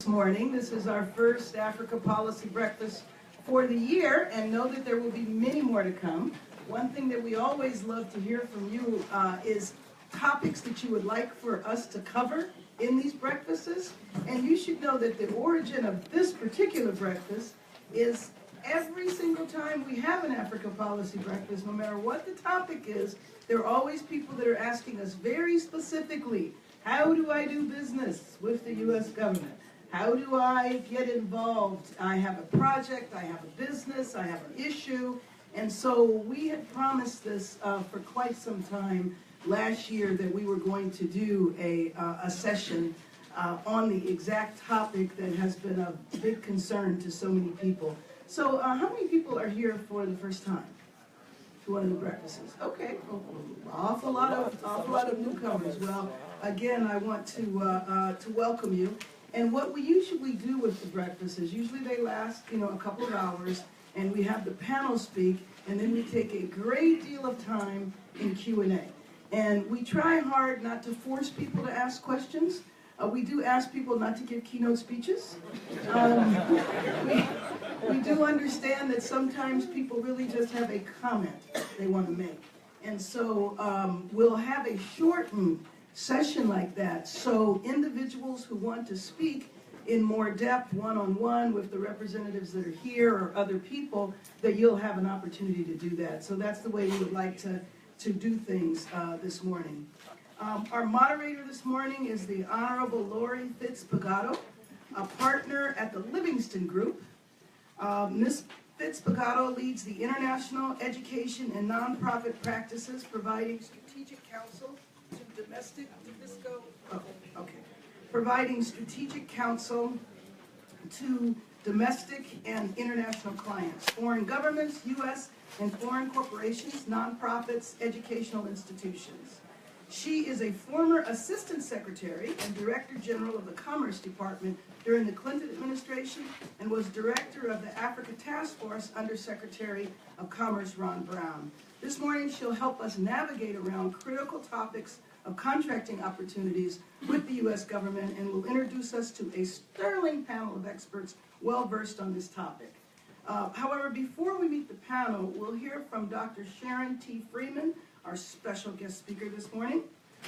This morning. This is our first Africa Policy Breakfast for the year, and know that there will be many more to come. One thing that we always love to hear from you is topics that you would like for us to cover in these breakfasts. And you should know that the origin of this particular breakfast is every single time we have an Africa Policy Breakfast, no matter what the topic is, there are always people that are asking us very specifically, how do I do business with the U.S. government? How do I get involved? I have a project, I have a business, I have an issue. And so we had promised this for quite some time last year that we were going to do a session on the exact topic that has been a big concern to so many people. So how many people are here for the first time to one of the breakfasts? Okay, awful lot of newcomers. Well, again, I want to welcome you. And what we usually do with the breakfast is usually they last, a couple of hours, and we have the panel speak, and then we take a great deal of time in Q&A. And we try hard not to force people to ask questions. We do ask people not to give keynote speeches. We do understand that sometimes people really just have a comment they want to make. And so we'll have a shortened session like that, so individuals who want to speak in more depth, one-on-one with the representatives that are here or other people, that you'll have an opportunity to do that. So that's the way we would like to do things this morning. Our moderator this morning is the Honorable Lori Fitz-Pagato, a partner at the Livingston Group. Ms. Fitz-Pagato leads the international education and nonprofit practices, providing strategic counsel to providing strategic counsel to domestic and international clients, foreign governments, U.S. and foreign corporations, nonprofits, educational institutions. She is a former Assistant Secretary and Director General of the Commerce Department during the Clinton administration and was Director of the Africa Task Force under Secretary of Commerce Ron Brown. This morning she'll help us navigate around critical topics of contracting opportunities with the U.S. government and will introduce us to a sterling panel of experts well versed on this topic. However, before we meet the panel, we'll hear from Dr. Sharon T. Freeman, our special guest speaker this morning.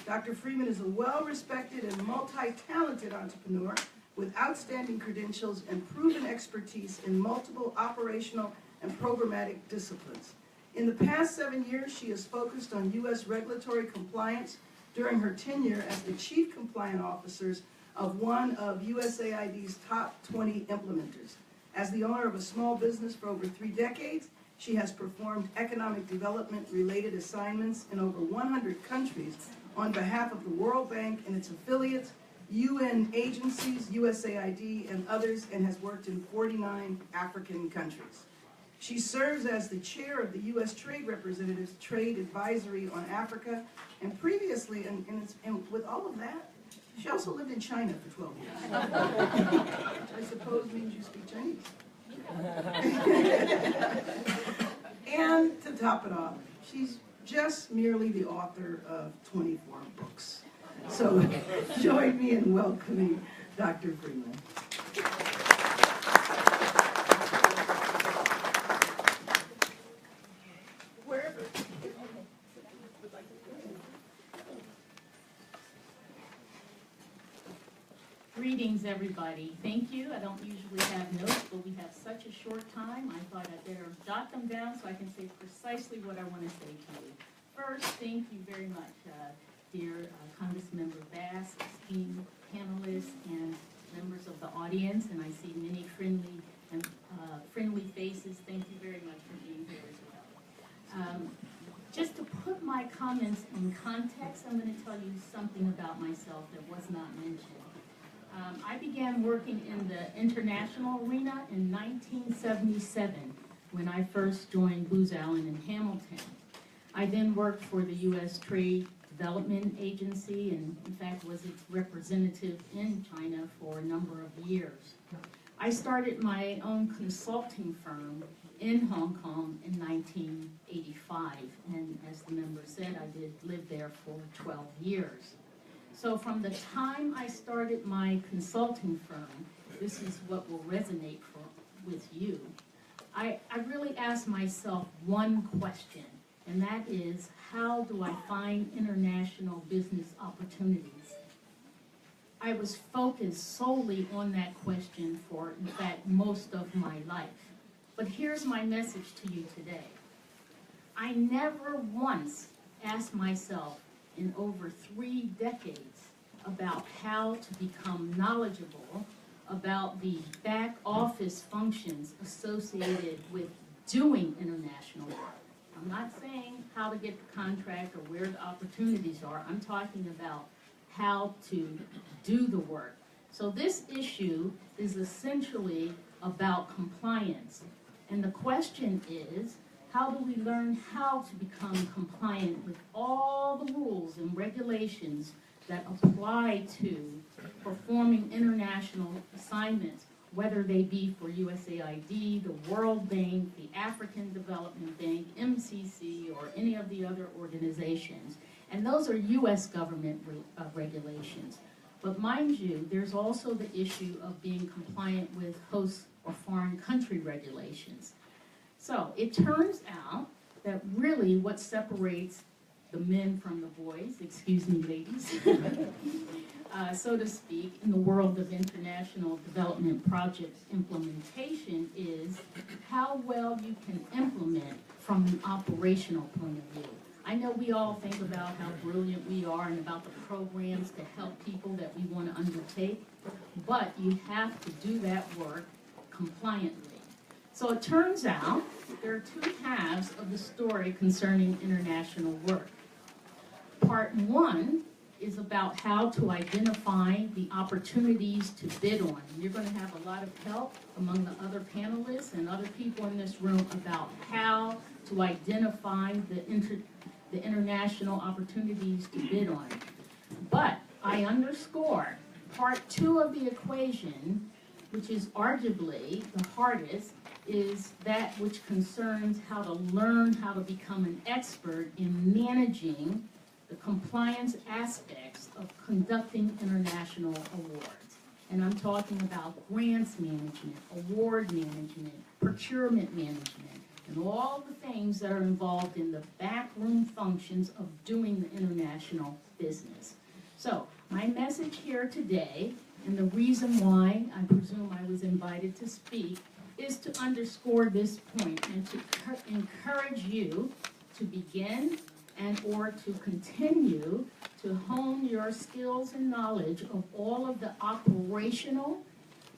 Dr. Freeman is a well-respected and multi-talented entrepreneur with outstanding credentials and proven expertise in multiple operational and programmatic disciplines. In the past 7 years, she has focused on U.S. regulatory compliance during her tenure as the Chief Compliance Officer of one of USAID's top 20 implementers. As the owner of a small business for over 3 decades, she has performed economic development-related assignments in over 100 countries on behalf of the World Bank and its affiliates, UN agencies, USAID, and others, and has worked in 49 African countries. She serves as the chair of the U.S. Trade Representative's Trade Advisory on Africa, and previously, and with all of that, she also lived in China for 12 years, which I suppose means you speak Chinese. And to top it off, she's just merely the author of 24 books. So join me in welcoming Dr. Freeman. Greetings, everybody. Thank you. I don't usually have notes, but we have such a short time. I thought I'd better jot them down so I can say precisely what I want to say to you. First, thank you very much, dear Congressmember Bass, esteemed panelists, and members of the audience. And I see many friendly faces. Thank you very much for being here as well. Just to put my comments in context, I'm going to tell you something about myself that was not mentioned. I began working in the international arena in 1977 when I first joined Booz Allen in Hamilton. I then worked for the U.S. Trade Development Agency and, in fact, was its representative in China for a number of years. I started my own consulting firm in Hong Kong in 1985, and as the member said, I did live there for 12 years. So from the time I started my consulting firm this is what will resonate with you. I really asked myself one question, and that is, how do I find international business opportunities? I was focused solely on that question for, in fact, most of my life. But here's my message to you today. I never once asked myself in over 3 decades about how to become knowledgeable about the back office functions associated with doing international work. I'm not saying how to get the contract or where the opportunities are. I'm talking about how to do the work. So this issue is essentially about compliance. And the question is, how do we learn how to become compliant with all the rules and regulations that apply to performing international assignments, whether they be for USAID, the World Bank, the African Development Bank, MCC, or any of the other organizations. And those are U.S. government regulations. But mind you, there's also the issue of being compliant with host or foreign country regulations. So it turns out that really what separates the men from the boys, excuse me ladies, so to speak, in the world of international development project implementation is how well you can implement from an operational point of view. I know we all think about how brilliant we are and about the programs to help people that we want to undertake, but you have to do that work compliantly. So it turns out there are 2 halves of the story concerning international work. Part 1 is about how to identify the opportunities to bid on. You're going to have a lot of help among the other panelists and other people in this room about how to identify the international opportunities to bid on. But I underscore part 2 of the equation, which is arguably the hardest, is that which concerns how to learn how to become an expert in managing the compliance aspects of conducting international awards. And I'm talking about grants management, award management, procurement management, and all the things that are involved in the backroom functions of doing the international business. So my message here today, and the reason why I presume I was invited to speak, is to underscore this point and to encourage you to begin and or to continue to hone your skills and knowledge of all of the operational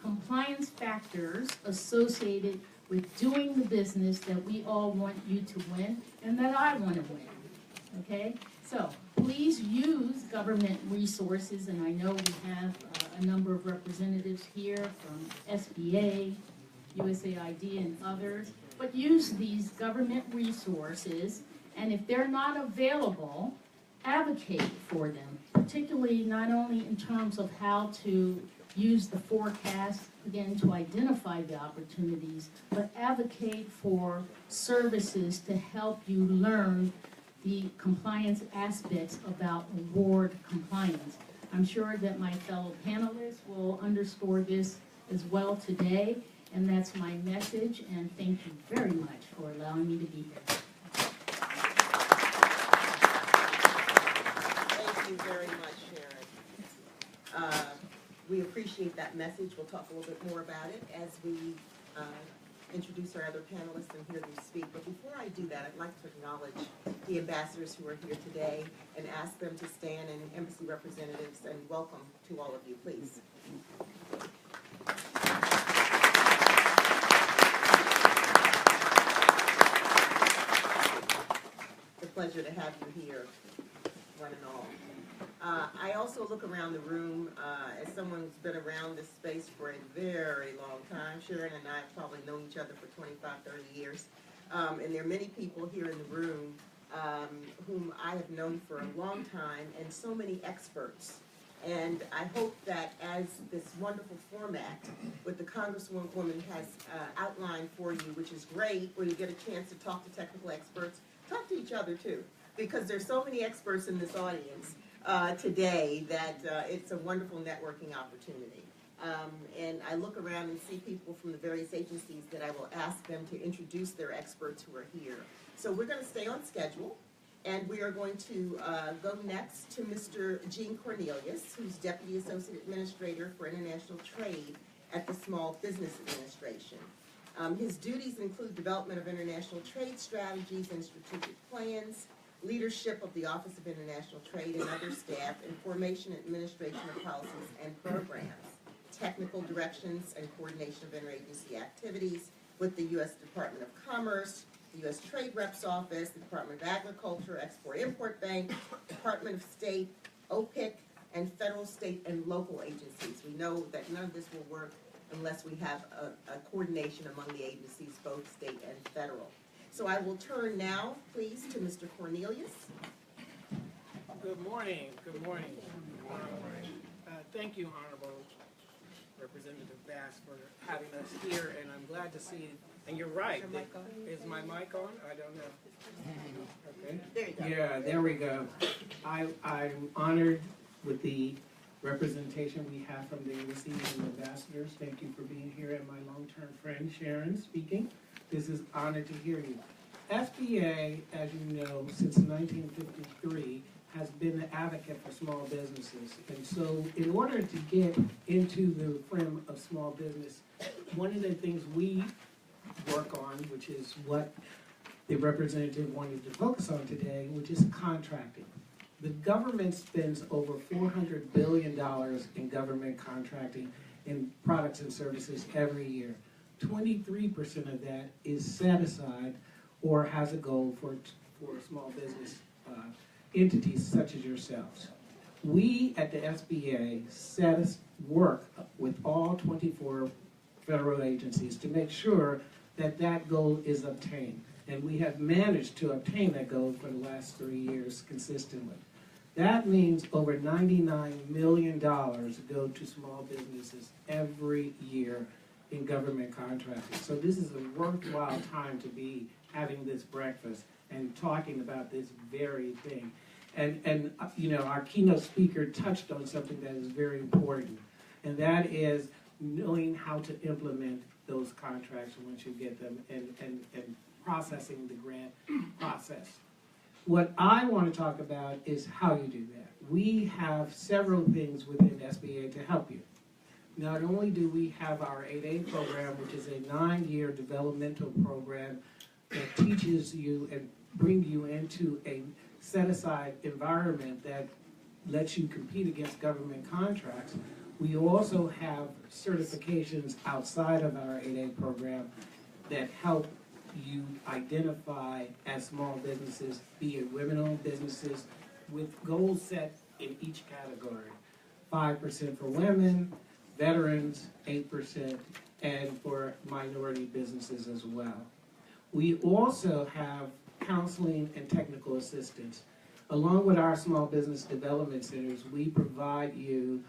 compliance factors associated with doing the business that we all want you to win and that I want to win. Okay? So please use government resources, and I know we have a number of representatives here from SBA, USAID, and others, but use these government resources, and if they're not available, advocate for them, particularly not only in terms of how to use the forecast, again, to identify the opportunities, but advocate for services to help you learn the compliance aspects about award compliance. I'm sure that my fellow panelists will underscore this as well today, and that's my message, and thank you very much for allowing me to be here. Thank you very much, Sharon. We appreciate that message. We'll talk a little bit more about it as we introduce our other panelists and hear them speak. But before I do that, I'd like to acknowledge the ambassadors who are here today and ask them to stand, and embassy representatives, and welcome to all of you, please. It's a pleasure to have you here, one and all. I also look around the room as someone who's been around this space for a very long time. Sharon and I have probably known each other for 25, 30 years. And there are many people here in the room whom I have known for a long time, and so many experts. And I hope that as this wonderful format with the Congresswoman has outlined for you, which is great, where you get a chance to talk to technical experts, talk to each other too, because there's so many experts in this audience today that it's a wonderful networking opportunity. And I look around and see people from the various agencies that I will ask them to introduce their experts who are here. So we're going to stay on schedule, and we are going to go next to Mr. Gene Cornelius, who's Deputy Associate Administrator for International Trade at the Small Business Administration. His duties include development of international trade strategies and strategic plans, leadership of the Office of International Trade and other staff, and formation and administration of policies and programs, technical directions and coordination of interagency activities with the U.S. Department of Commerce, the U.S. Trade Reps Office, the Department of Agriculture, Export-Import Bank, Department of State, OPIC, and federal, state, and local agencies. We know that none of this will work unless we have a coordination among the agencies, both state and federal. So I will turn now, please, to Mr. Cornelius. Good morning. Good morning. Thank you, Honorable Representative Bass, for having us here, and I'm glad to see. And you're right. Is my mic on? I don't know. Okay. There you go. Yeah, there we go. I'm honored with the representation we have from the embassies and ambassadors. Thank you for being here, and my long-term friend Sharon speaking. This is an honor to hear you. SBA, as you know, since 1953, has been the advocate for small businesses. And so in order to get into the frame of small business, one of the things we work on, which is what the representative wanted to focus on today, which is contracting. The government spends over $400 billion in government contracting in products and services every year. 23% of that is set aside or has a goal for small business entities such as yourselves. We at the SBA work with all 24 federal agencies to make sure that that goal is obtained. And we have managed to obtain that goal for the last 3 years consistently. That means over $99 million go to small businesses every year in government contracting. So this is a worthwhile time to be having this breakfast and talking about this very thing. And you know, our keynote speaker touched on something that is very important, and that is knowing how to implement those contracts once you get them and processing the grant process. What I want to talk about is how you do that. We have several things within SBA to help you. Not only do we have our 8A program, which is a 9-year developmental program that teaches you and brings you into a set-aside environment that lets you compete against government contracts. We also have certifications outside of our 8A program that help you identify as small businesses, be it women-owned businesses, with goals set in each category. 5% for women, veterans, 8%, and for minority businesses as well. We also have counseling and technical assistance. Along with our small business development centers, we provide you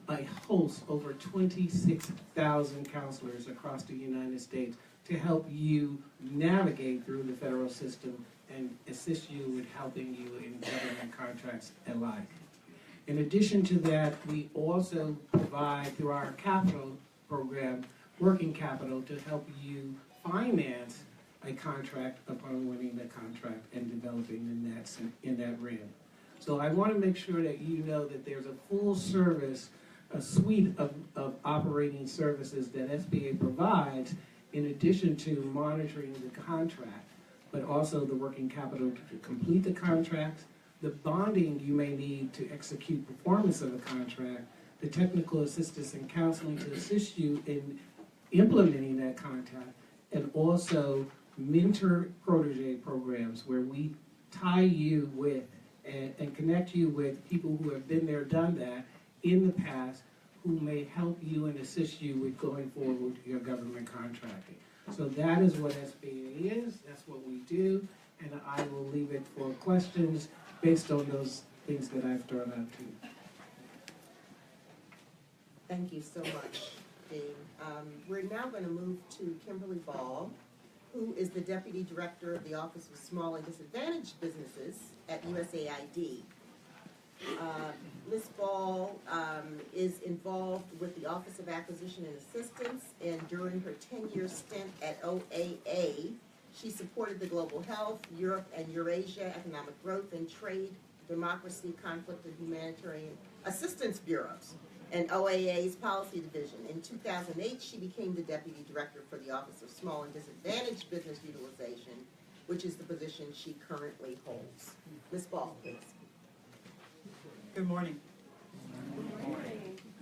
a host over 26,000 counselors across the United States to help you navigate through the federal system and assist you with helping you in government contracts alike. In addition to that, we also provide through our capital program, working capital, to help you finance a contract upon winning the contract and developing in that realm. So I want to make sure that you know that there's a full service, a suite of operating services that SBA provides in addition to monitoring the contract, but also the working capital to complete the contracts, the bonding you may need to execute performance of a contract, the technical assistance and counseling to assist you in implementing that contract, and also mentor-protege programs where we tie you with and connect you with people who have been there, done that in the past, who may help you and assist you with going forward with your government contracting. So that is what SBA is, that's what we do, and I will leave it for questions based on those things that I've thrown out to you. Thank you so much, Dean. We're now going to move to Kimberly Ball, who is the Deputy Director of the Office of Small and Disadvantaged Businesses at USAID. Ms. Ball is involved with the Office of Acquisition and Assistance, and during her 10-year stint at OAA, she supported the Global Health, Europe and Eurasia Economic Growth and Trade, Democracy, Conflict, and Humanitarian Assistance Bureaus and OAA's Policy Division. In 2008, she became the Deputy Director for the Office of Small and Disadvantaged Business Utilization, which is the position she currently holds. Ms. Ball, please. Good morning.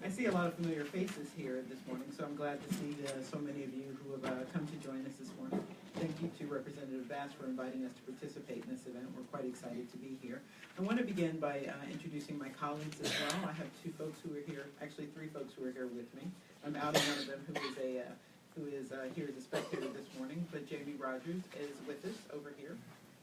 I see a lot of familiar faces here this morning, so I'm glad to see so many of you who have come to join us this morning. Thank you to Representative Bass for inviting us to participate in this event. We're quite excited to be here. I want to begin by introducing my colleagues as well. I have two folks who are here, actually three folks who are here with me. I'm outing one of them who is here as a spectator this morning, but Jamie Rogers is with us over here,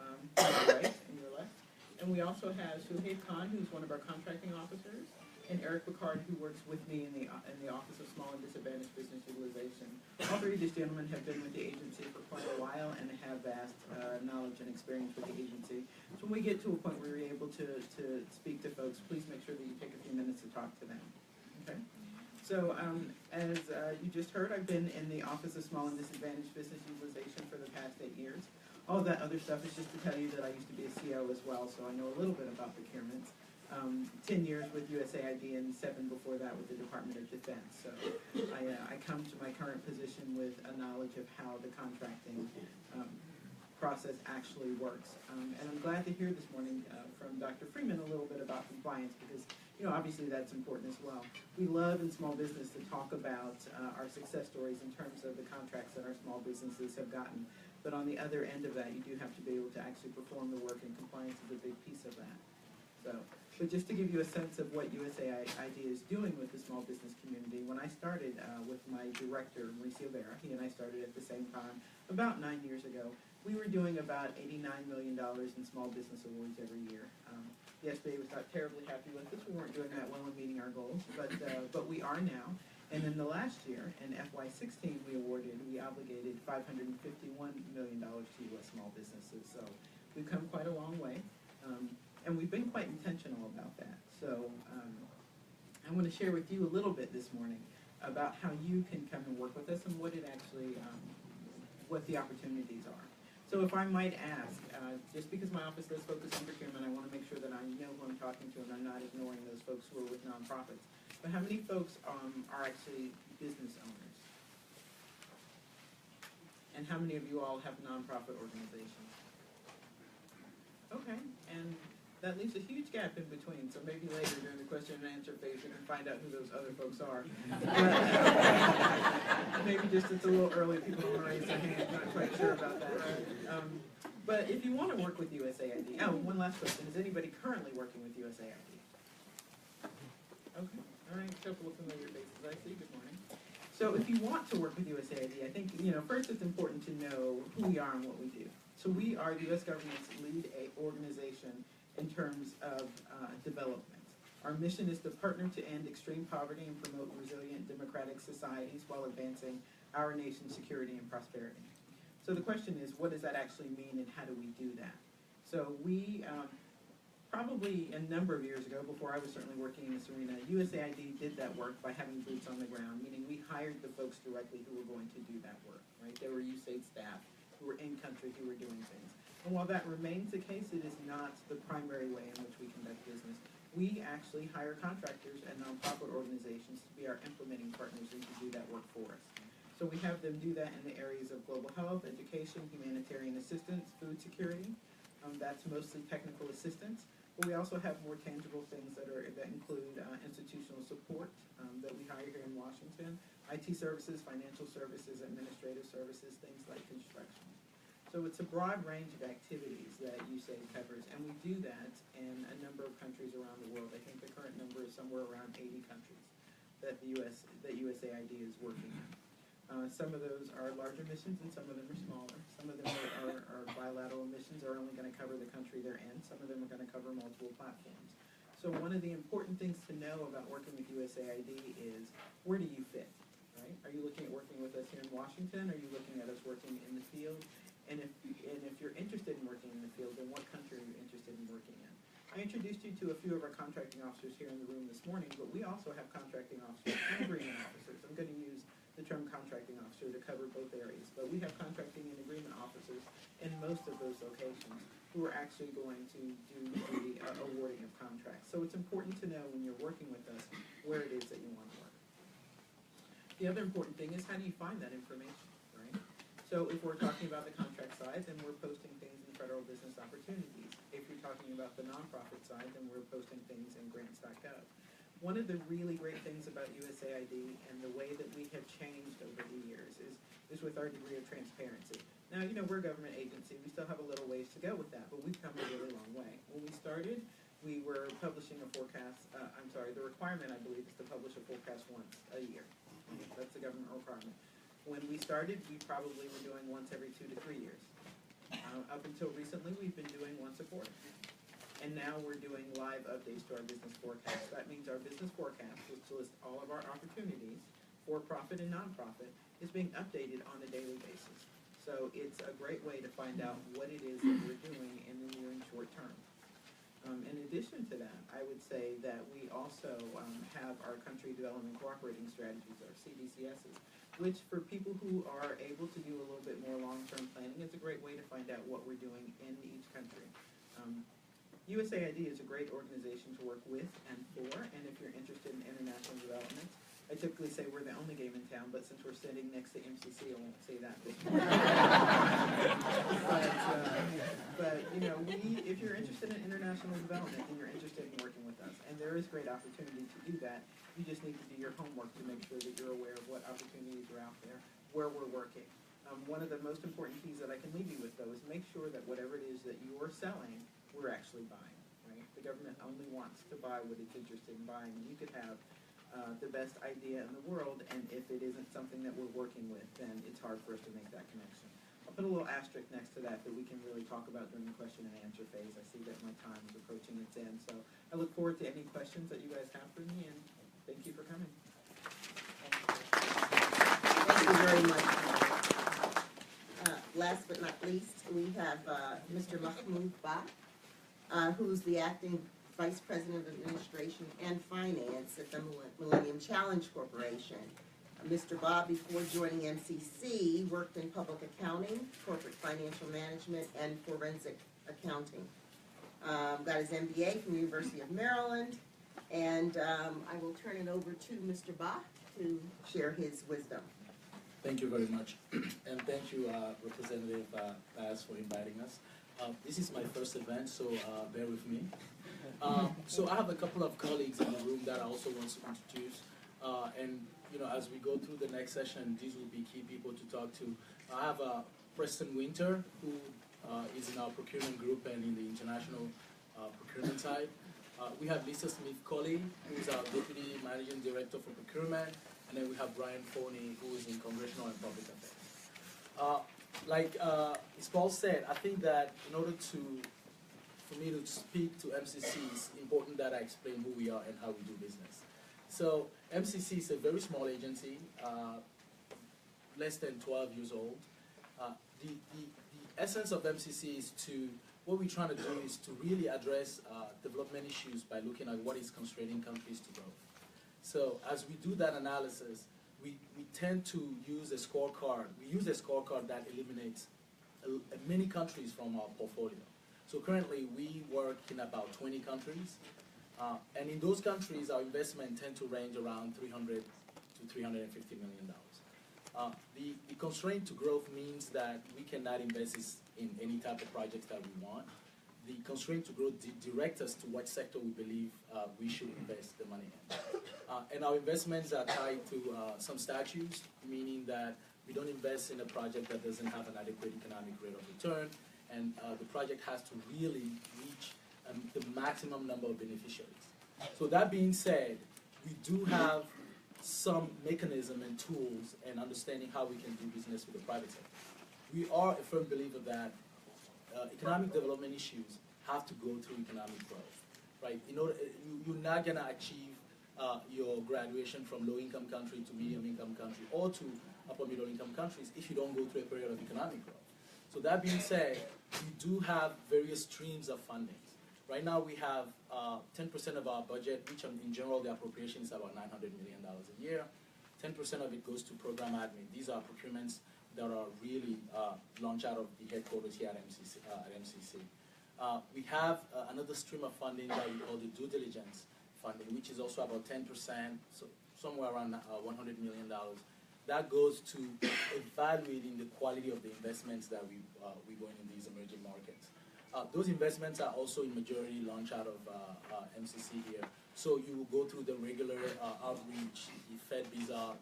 to your right and your left. And we also have Suhaib Khan, who's one of our contracting officers, and Eric Picard, who works with me in the Office of Small and Disadvantaged Business Utilization. All three of these gentlemen have been with the agency for quite a while and have vast knowledge and experience with the agency. So when we get to a point where you're able to speak to folks, please make sure that you take a few minutes to talk to them. Okay? So as you just heard, I've been in the Office of Small and Disadvantaged Business Utilization for the past 8 years. All of that other stuff is just to tell you that I used to be a CO as well, so I know a little bit about procurement. 10 years with USAID and 7 before that with the Department of Defense. So I come to my current position with a knowledge of how the contracting process actually works. And I'm glad to hear this morning from Dr. Freeman a little bit about compliance because, you know, obviously that's important as well. We love in small business to talk about our success stories in terms of the contracts that our small businesses have gotten. But on the other end of that, you do have to be able to actually perform the work, and compliance is a big piece of that. So, but just to give you a sense of what USAID is doing with the small business community, when I started with my director, Mauricio Vera, he and I started at the same time, about 9 years ago, we were doing about $89 million in small business awards every year. The SBA was not terribly happy with us. We weren't doing that well in meeting our goals, but we are now. And in the last year, in FY16, we obligated $551 million to U.S. small businesses. So we've come quite a long way. And we've been quite intentional about that. So I want to share with you a little bit this morning about how you can come and work with us and what it actually, what the opportunities are. So if I might ask, just because my office does focus on procurement, I want to make sure that I know who I'm talking to and I'm not ignoring those folks who are with nonprofits. But how many folks are actually business owners? And how many of you all have nonprofit organizations? Okay, and that leaves a huge gap in between, so maybe later during the question and answer phase we can find out who those other folks are. Maybe just it's a little early, people want to raise their hand, not quite sure about that. But if you want to work with USAID, one last question, is anybody currently working with USAID? Okay, all right, a couple of familiar faces I see, good morning. So if you want to work with USAID, I think, first it's important to know who we are and what we do. So we are the U.S. government's lead organization in terms of development. Our mission is to partner to end extreme poverty and promote resilient democratic societies while advancing our nation's security and prosperity. So the question is, what does that actually mean and how do we do that? So we, probably a number of years ago, before I was certainly working in this arena, USAID did that work by having boots on the ground, meaning we hired the folks directly who were going to do that work, right? They were USAID staff who were in country, who were doing things. And while that remains the case, it is not the primary way in which we conduct business. We actually hire contractors and nonprofit organizations to be our implementing partners and to do that work for us. So we have them do that in the areas of global health, education, humanitarian assistance, food security. That's mostly technical assistance. But we also have more tangible things that include institutional support that we hire here in Washington, IT services, financial services, administrative services, things like construction. So it's a broad range of activities that USAID covers, and we do that in a number of countries around the world. I think the current number is somewhere around 80 countries that USAID is working in. Some of those are larger missions and some of them are smaller. Some of them are bilateral missions, are only going to cover the country they're in. Some of them are going to cover multiple platforms. So one of the important things to know about working with USAID is, where do you fit, right? Are you looking at working with us here in Washington? Are you looking at us working in the field? And if you're interested in working in the field, then what country are you interested in working in? I introduced you to a few of our contracting officers here in the room this morning, but we also have contracting officers and agreement officers. I'm going to use the term contracting officer to cover both areas, but we have contracting and agreement officers in most of those locations who are actually going to do the awarding of contracts. So it's important to know when you're working with us where it is that you want to work. The other important thing is how do you find that information, right? So if we're talking about the contract side, then we're posting things in Federal Business Opportunities. If you're talking about the nonprofit side, then we're posting things in grants.gov. One of the really great things about USAID and the way that we have changed over the years is with our degree of transparency. Now, you know, we're a government agency. We still have a little ways to go with that, but we've come a really long way. When we started, we were publishing a forecast, the requirement, I believe, is to publish a forecast once a year. That's the government requirement. When we started, we probably were doing once every 2 to 3 years. Up until recently, we've been doing once a quarter. And now we're doing live updates to our business forecast. That means our business forecast, which lists all of our opportunities, for profit and nonprofit, is being updated on a daily basis. So it's a great way to find out what it is that we're doing in the near and short term. In addition to that, I would say that we also have our country development cooperating strategies, our CDCSs, which for people who are able to do a little bit more long-term planning, it's a great way to find out what we're doing in each country. USAID is a great organization to work with and for, and if you're interested in international development, I typically say we're the only game in town, but since we're sitting next to MCC, I won't say that this morning. but you know, if you're interested in international development, then you're interested in working with us, and there is great opportunity to do that. You just need to do your homework to make sure that you're aware of what opportunities are out there, where we're working. One of the most important keys that I can leave you with, though, is make sure that whatever it is that you're selling, we're actually buying, right? The government only wants to buy what it's interested in buying. You could have the best idea in the world, and if it isn't something that we're working with, then it's hard for us to make that connection. I'll put a little asterisk next to that we can really talk about during the question and answer phase. I see that my time is approaching its end, so I look forward to any questions that you guys have for me, and thank you for coming. Thank you very much. Last but not least, we have Mr. Mahmoud Ba, who's the acting Vice President of Administration and Finance at the Millennium Challenge Corporation. Mr. Ba, before joining MCC, worked in public accounting, corporate financial management, and forensic accounting. Got his MBA from the University of Maryland, and I will turn it over to Mr. Ba to share his wisdom. Thank you very much, and thank you, Representative Bass, for inviting us. This is my first event, so bear with me. So I have a couple of colleagues in the room that I also want to introduce, and you know, as we go through the next session, these will be key people to talk to. I have Preston Winter, who is in our procurement group and in the international procurement side. We have Lisa Smith-Colley, who is our Deputy Managing Director for Procurement. And then we have Brian Forney, who is in Congressional and Public Affairs. Like Paul said, I think that in order for me to speak to MCC, it's important that I explain who we are and how we do business. So MCC is a very small agency, less than 12 years old. The essence of MCC is what we're trying to do is to really address development issues by looking at what is constraining countries to growth. So as we do that analysis, we tend to use a scorecard. We use a scorecard that eliminates many countries from our portfolio. So currently we work in about 20 countries. And in those countries, our investment tend to range around $300 to $350 million. The constraint to growth means that we cannot invest in any type of projects that we want. The constraint to growth directs us to what sector we believe we should invest the money in. And our investments are tied to some statutes, meaning that we don't invest in a project that doesn't have an adequate economic rate of return, and the project has to really reach the maximum number of beneficiaries. So that being said, we do have some mechanism and tools and understanding how we can do business with the private sector. We are a firm believer that economic development issues have to go through economic growth, right? In order, you're not gonna achieve your graduation from low-income country to medium-income country or to upper middle-income countries if you don't go through a period of economic growth. So that being said, we do have various streams of funding, Right now we have 10% of our budget, which in general the appropriation is about $900 million a year. 10% of it goes to program admin. These are procurements that are really launched out of the headquarters here at MCC. We have another stream of funding that we call the due diligence funding, which is also about 10%, so somewhere around $100 million. That goes to evaluating the quality of the investments that we go in these emerging markets. Those investments are also in majority launched out of MCC here. So you will go through the regular outreach, the Fed Bizarre,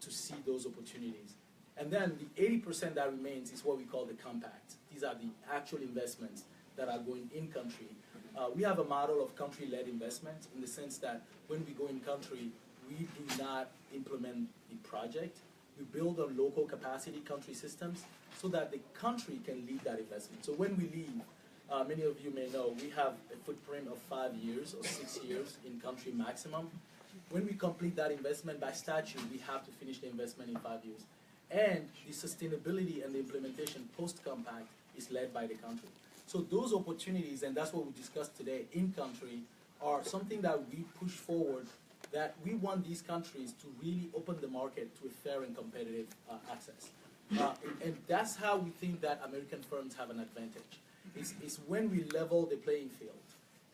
to see those opportunities. And then the 80% that remains is what we call the compact. These are the actual investments that are going in country. We have a model of country-led investment in the sense that when we go in country, we do not implement the project. We build on local capacity country systems so that the country can lead that investment. So when we leave, many of you may know, we have a footprint of 5 years or 6 years in country maximum. When we complete that investment by statute, we have to finish the investment in 5 years. And the sustainability and the implementation post-compact is led by the country. So those opportunities, and that's what we discussed today in country, are something that we push forward, that we want these countries to really open the market to a fair and competitive access. And that's how we think that American firms have an advantage. It's when we level the playing field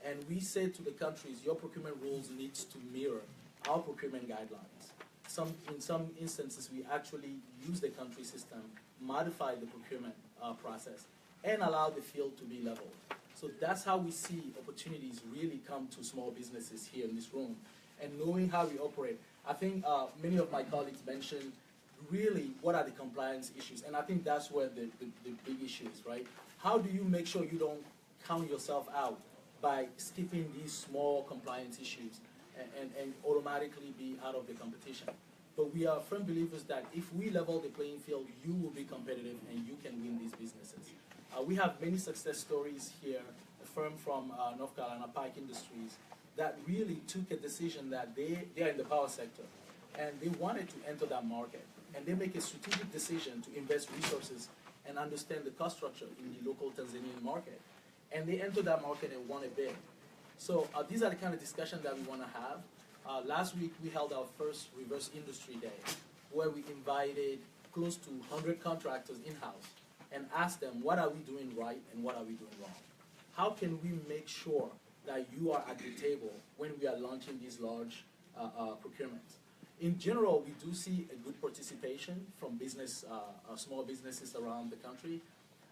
and we say to the countries, your procurement rules needs to mirror our procurement guidelines. In some instances, we actually use the country system, modify the procurement process, and allow the field to be leveled. So that's how we see opportunities really come to small businesses here in this room. And knowing how we operate, I think many of my colleagues mentioned really what are the compliance issues, and I think that's where the big issue is, right? How do you make sure you don't count yourself out by skipping these small compliance issues and automatically be out of the competition? But we are firm believers that if we level the playing field, you will be competitive and you can win these businesses. We have many success stories here, a firm from North Carolina, Pike Industries, that really took a decision that they're in the power sector and they wanted to enter that market. And they make a strategic decision to invest resources and understand the cost structure in the local Tanzanian market. And they entered that market and won a bid. So these are the kind of discussions that we want to have. Last week we held our first Reverse Industry Day, where we invited close to 100 contractors in-house and asked them, what are we doing right and what are we doing wrong? How can we make sure that you are at the table when we are launching these large procurements? In general, we do see a good participation from business, small businesses around the country.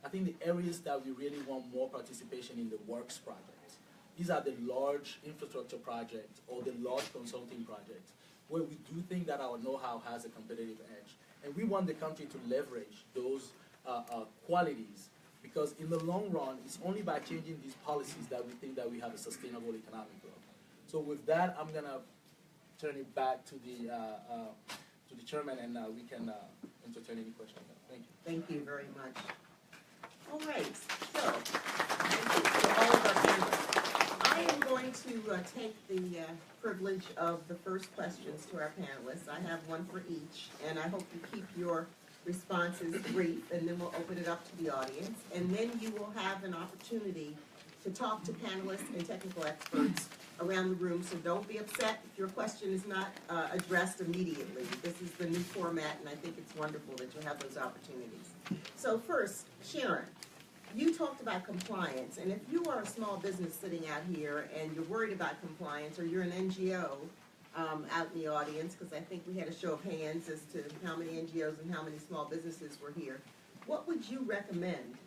I think the areas that we really want more participation in the works projects. These are the large infrastructure projects or the large consulting projects where we do think that our know-how has a competitive edge. And we want the country to leverage those qualities, because in the long run, it's only by changing these policies that we think that we have a sustainable economic growth. So with that, I'm gonna turn it back to the chairman, and we can entertain any questions. Thank you. Thank you very much. All right, so thank you to all of our panelists. I am going to take the privilege of the first questions to our panelists. I have one for each, and I hope you keep your responses brief, and then we'll open it up to the audience. And then you will have an opportunity to talk to panelists and technical experts around the room, so don't be upset if your question is not addressed immediately. This is the new format, and I think it's wonderful that you have those opportunities. So first, Sharon, you talked about compliance, and if you are a small business sitting out here and you're worried about compliance, or you're an NGO out in the audience, because I think we had a show of hands as to how many NGOs and how many small businesses were here, what would you recommend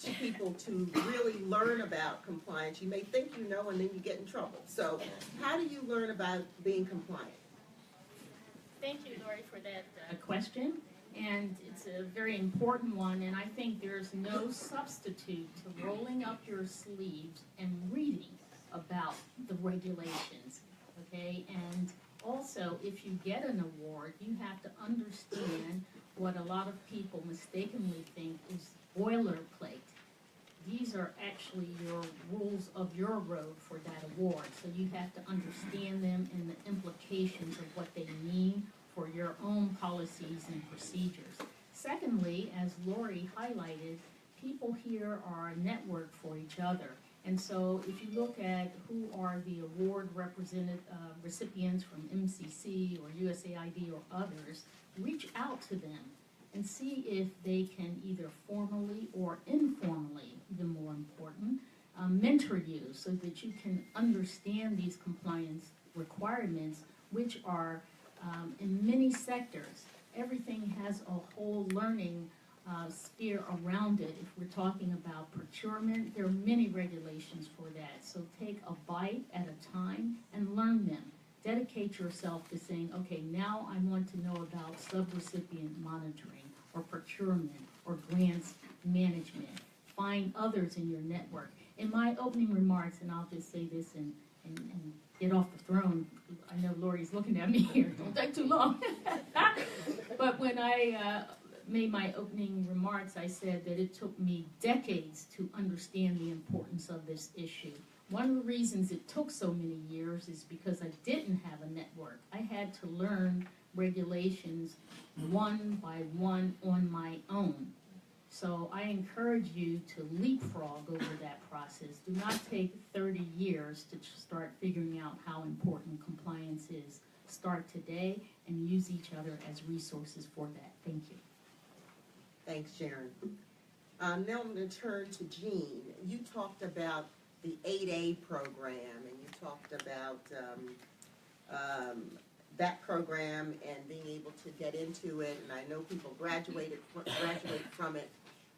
to people to really learn about compliance? You may think you know and then you get in trouble. So how do you learn about being compliant? Thank you, Lori, for that question. And it's a very important one, and I think there's no substitute to rolling up your sleeves and reading about the regulations, okay? And also, if you get an award, you have to understand what a lot of people mistakenly think is boilerplate. These are actually your rules of your road for that award, so you have to understand them and the implications of what they mean for your own policies and procedures. Secondly, as Lori highlighted, people here are a network for each other, And so if you look at who are the award represented recipients from MCC or USAID or others, reach out to them and see if they can either formally or informally, even more important, mentor you so that you can understand these compliance requirements, which are in many sectors. Everything has a whole learning sphere around it. If we're talking about procurement, there are many regulations for that. So take a bite at a time and learn them. Dedicate yourself to saying, okay, now I want to know about subrecipient monitoring or procurement or grants management. Find others in your network. In my opening remarks, and I'll just say this and get off the throne. I know Lori's looking at me here. Don't take too long. But when I made my opening remarks, I said that it took me decades to understand the importance of this issue. One of the reasons it took so many years is because I didn't have a network. I had to learn regulations one by one on my own. So I encourage you to leapfrog over that process. Do not take 30 years to start figuring out how important compliance is. Start today and use each other as resources for that. Thank you. Thanks, Sharon. Now I'm going to turn to Jean. You talked about the 8A program, and you talked about that program and being able to get into it, and I know people graduate from it.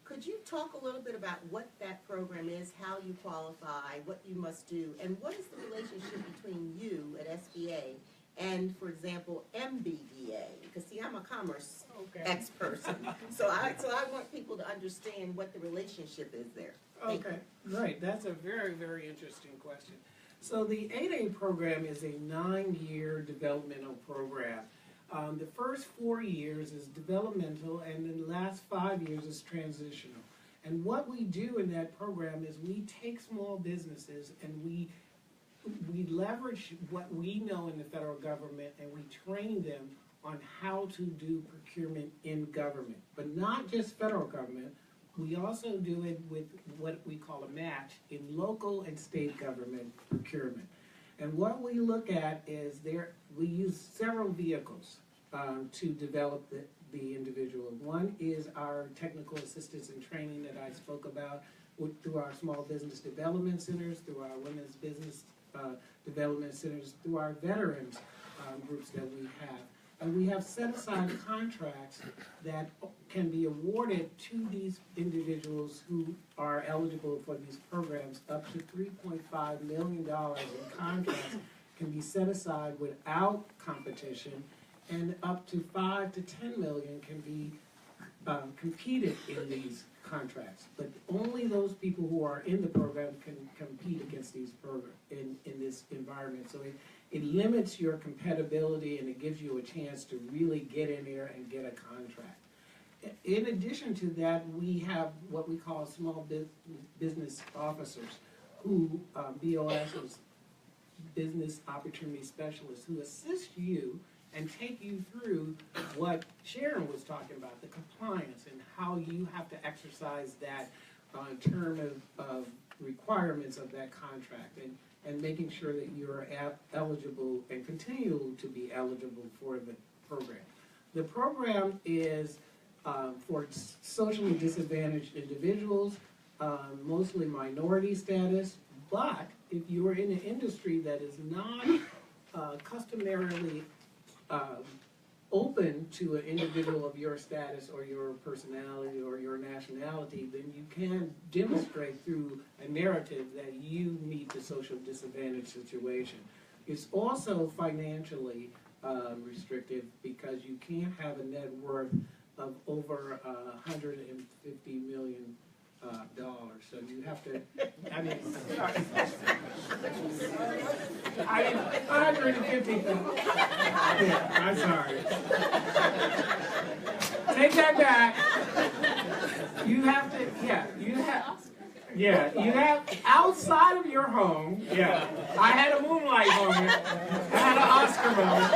Could you talk a little bit about what that program is, how you qualify, what you must do, and what is the relationship between you at SBA and, for example, MBDA? Because, see, I'm a commerce ex-person, so I want people to understand what the relationship is there. Okay, great. That's a very, very interesting question. So the 8A program is a 9-year developmental program. The first 4 years is developmental, and then the last 5 years is transitional. And what we do in that program is we take small businesses and we leverage what we know in the federal government, and we train them on how to do procurement in government, but not just federal government. We also do it with what we call a match in local and state government procurement. And what we look at is we use several vehicles to develop the individual. One is our technical assistance and training that I spoke about through our small business development centers, through our women's business development centers, through our veterans groups that we have. And we have set aside contracts that can be awarded to these individuals who are eligible for these programs. Up to $3.5 million in contracts can be set aside without competition, and up to $5 to $10 million can be competed in these contracts. But only those people who are in the program can compete against these programs in this environment. So it limits your compatibility, and it gives you a chance to really get in there and get a contract. In addition to that, we have what we call small business officers, who BOS is business opportunity specialists, who assist you and take you through what Sharon was talking about, the compliance and how you have to exercise that in terms of requirements of that contract, and making sure that you're eligible and continue to be eligible for the program. The program is for socially disadvantaged individuals, mostly minority status, but if you are in an industry that is not customarily open to an individual of your status or your personality or your nationality, then you can demonstrate through a narrative that you meet the social disadvantage situation. It's also financially restrictive, because you can't have a net worth of over $150 million. So you have to, I mean, 150. Yeah, I'm sorry. Take that back. You have to, you have outside of your home. Yeah, I had a Moonlight moment. I had an Oscar moment.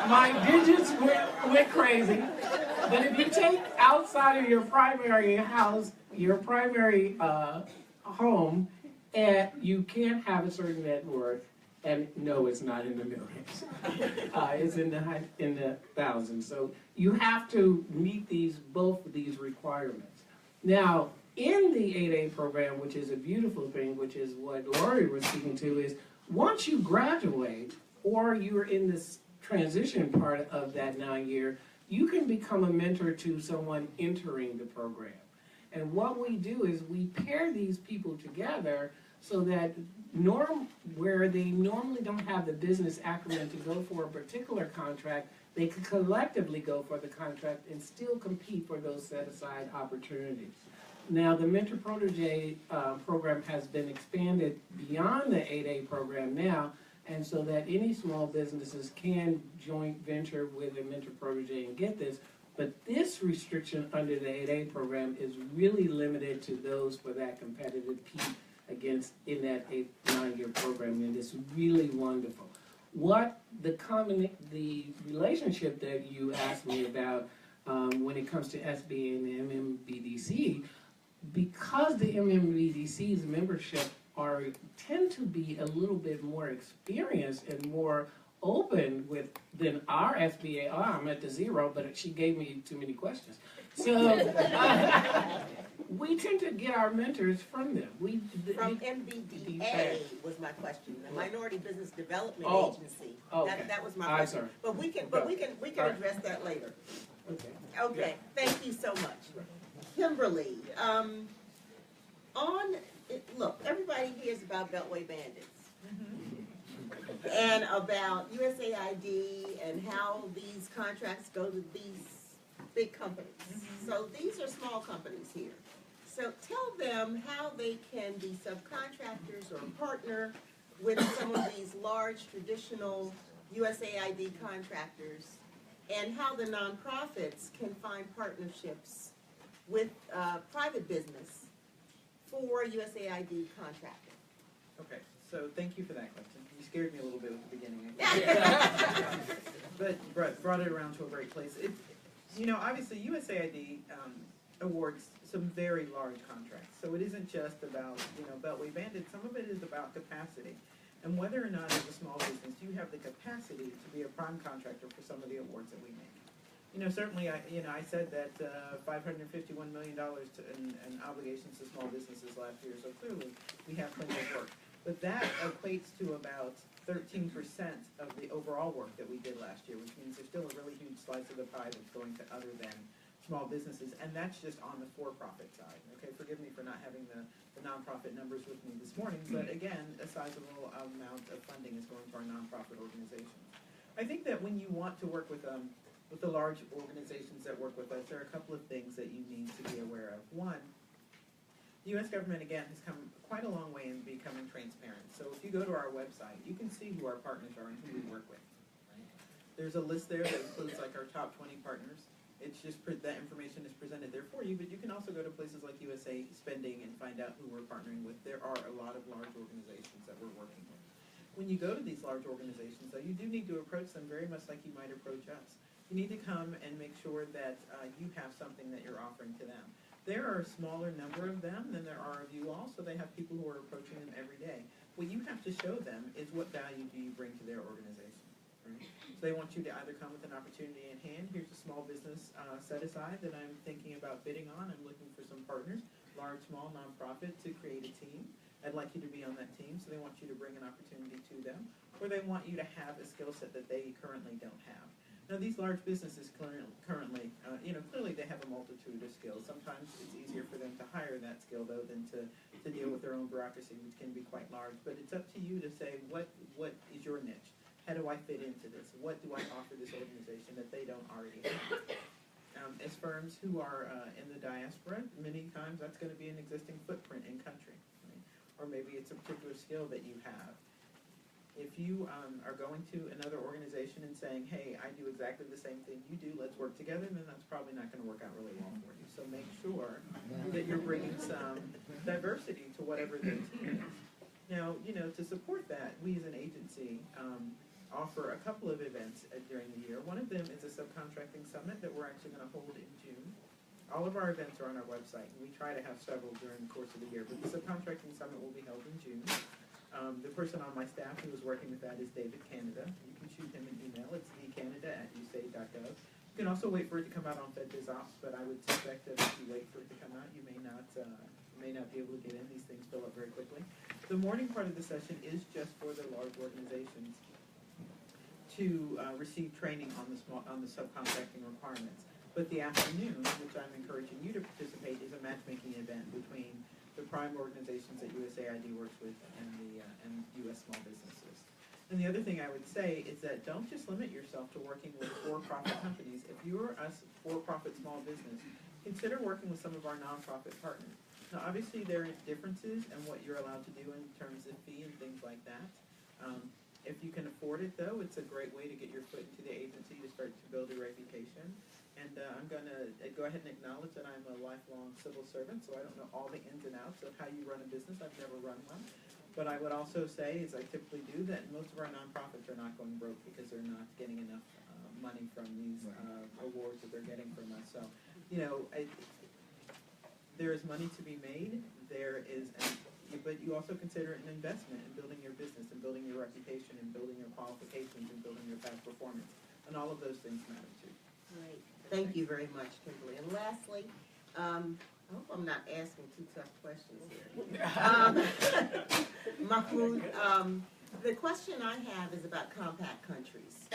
My digits went crazy. But if you take outside of your primary house, your primary home, and you can't have a certain net worth, and no, it's not in the millions. It's in the thousands. So you have to meet both of these requirements. Now, in the 8A program, which is a beautiful thing, which is what Lori was speaking to, is once you graduate or you're in this transition part of that 9 year, you can become a mentor to someone entering the program. And what we do is we pair these people together so that where they normally don't have the business acumen to go for a particular contract, they can collectively go for the contract and still compete for those set-aside opportunities. Now, the Mentor Protege program has been expanded beyond the 8A program now, and so that any small businesses can joint venture with a Mentor Protege and get this. But this restriction under the 8A program is really limited to those for that competitive piece against in that 9 year program, and it's really wonderful. What the relationship that you asked me about when it comes to SBA and MMBDC, because the MMBDC's membership tend to be a little bit more experienced and more open than our SBA. Oh, I'm at the 0, but she gave me too many questions. So we tend to get our mentors from them. From MBDA was my question, the Minority Business Development Oh, Agency. okay. That was my I'm question. sorry. But we can address that later. Okay. Okay, thank you so much. Kimberly, look, everybody hears about Beltway Bandits. And about USAID and how these contracts go to these big companies. So these are small companies here. So tell them how they can be subcontractors or partner with some of these large traditional USAID contractors, and how the nonprofits can find partnerships with private business for USAID contracting. Okay, so thank you for that question. You scared me a little bit at the beginning. But brought it around to a great place. Obviously USAID awards some very large contracts. So it isn't just about, Beltway Bandits. Some of it is about capacity. And whether or not as a small business you have the capacity to be a prime contractor for some of the awards that we make. Certainly, I said that $551 million in obligations to small businesses last year. So clearly, we have plenty of work. But that equates to about 13% of the overall work that we did last year, which means there's still a really huge slice of the pie that's going to other than small businesses, and that's just on the for-profit side. Okay, forgive me for not having the nonprofit numbers with me this morning, but again, a sizable amount of funding is going to our nonprofit organizations. I think that when you want to work with the large organizations that work with us, there are a couple of things that you need to be aware of. One, the U.S. government, again, has come quite a long way in becoming transparent. So if you go to our website, you can see who our partners are and who we work with. Right? There's a list there that includes like our top 20 partners. It's just that information is presented there for you, but you can also go to places like USA Spending and find out who we're partnering with. There are a lot of large organizations that we're working with. When you go to these large organizations, though, you do need to approach them very much like you might approach us. You need to come and make sure that you have something that you're offering to them. There are a smaller number of them than there are of you all, so they have people who are approaching them every day. What you have to show them is what value do you bring to their organization. Right? So they want you to either come with an opportunity in hand. Here's a small business set aside that I'm thinking about bidding on. I'm looking for some partners, large, small, nonprofit, to create a team. I'd like you to be on that team, so they want you to bring an opportunity to them, or they want you to have a skill set that they currently don't have. Now, these large businesses currently, clearly they have a multitude of skills. Sometimes it's easier for them to hire that skill, though, than to deal with their own bureaucracy, which can be quite large. But it's up to you to say, what is your niche? How do I fit into this? What do I offer this organization that they don't already have? As firms who are in the diaspora, many times that's going to be an existing footprint in country. Right? Or maybe it's a particular skill that you have. If you are going to another organization and saying, hey, I do exactly the same thing you do, let's work together, then that's probably not going to work out really well for you. So make sure that you're bringing some diversity to whatever their team is. Now, to support that, we as an agency offer a couple of events during the year. One of them is a subcontracting summit that we're actually going to hold in June. all of our events are on our website, and we try to have several during the course of the year, but the Subcontracting Summit will be held in June. The person on my staff who is working with that is David Canada. You can shoot him an email. It's dcanada@usa.gov. You can also wait for it to come out on FedBizOps, but I would suspect that if you wait for it to come out, you may not be able to get in. These things fill up very quickly. The morning part of the session is just for the large organizations to receive training on the subcontracting requirements. But the afternoon, which I'm encouraging you to participate, is a matchmaking event between the prime organizations that USAID works with and U.S. small businesses. And the other thing I would say is that don't just limit yourself to working with for-profit companies. If you're a for-profit small business, consider working with some of our nonprofit partners. Now, obviously, there are differences in what you're allowed to do in terms of fee and things like that. If you can afford it, though, it's a great way to get your foot into the agency to start to build a reputation. And I'm going to go ahead and acknowledge that I'm a lifelong civil servant, so I don't know all the ins and outs of how you run a business. I've never run one. But I would also say, as I typically do, that most of our nonprofits are not going broke because they're not getting enough money from these awards that they're getting from us. So, there is money to be made. But you also consider it an investment in building your business and building your reputation and building your qualifications and building your past performance. And all of those things matter too. Great. Thank you very much, Kimberly. And lastly, I hope I'm not asking too tough questions here. Mahmoud, the question I have is about compact countries.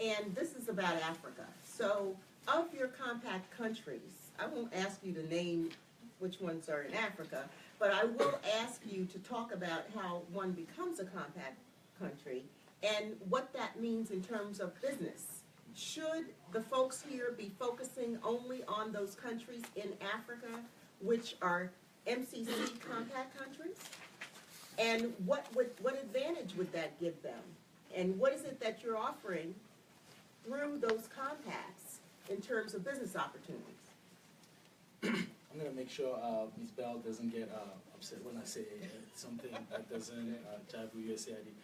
And this is about Africa. So of your compact countries, I won't ask you to name which ones are in Africa, but I will ask you to talk about how one becomes a compact country and what that means in terms of business. Should the folks here be focusing only on those countries in Africa which are MCC compact countries? And what advantage would that give them? And what is it that you're offering through those compacts in terms of business opportunities? I'm going to make sure Ms. Bell doesn't get upset when I say something that doesn't jive with USAID.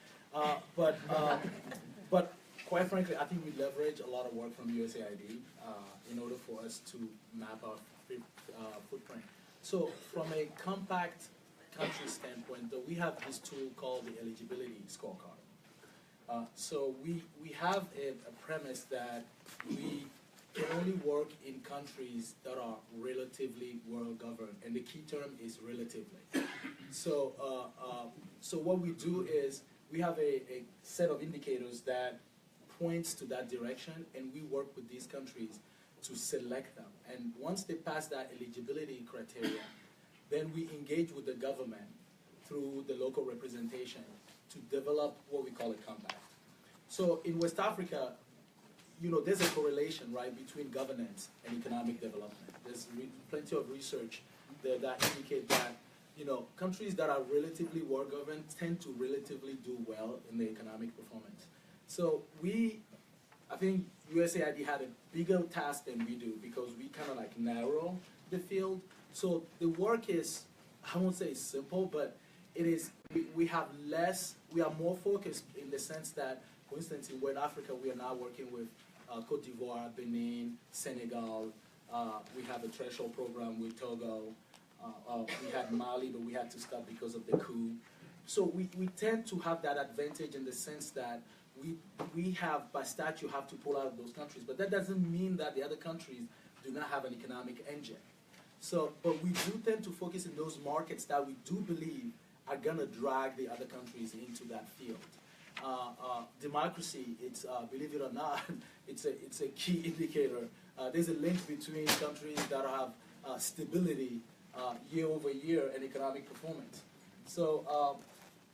But quite frankly, I think we leverage a lot of work from USAID in order for us to map our footprint. So from a compact country standpoint, though, we have this tool called the eligibility scorecard. So we have a premise that we can only work in countries that are relatively well governed, and the key term is relatively. So, so what we do is we have a set of indicators that points to that direction, and we work with these countries to select them. And once they pass that eligibility criteria, then we engage with the government through the local representation to develop what we call a compact. So in West Africa, there's a correlation, right, between governance and economic development. There's plenty of research there that indicate that, countries that are relatively well governed tend to relatively do well in the economic performance. So I think USAID had a bigger task than we do because we kind of like narrow the field. So the work is, I won't say it's simple, but it is, we are more focused in the sense that, for instance, in West Africa, we are now working with Cote d'Ivoire, Benin, Senegal. We have a threshold program with Togo. We had Mali, but we had to stop because of the coup. So we tend to have that advantage in the sense that we have, by statute, have to pull out of those countries. But that doesn't mean that the other countries do not have an economic engine. So, but we do tend to focus in those markets that we do believe are going to drag the other countries into that field. Democracy, it's believe it or not, it's a key indicator. There's a link between countries that have stability year over year and economic performance. So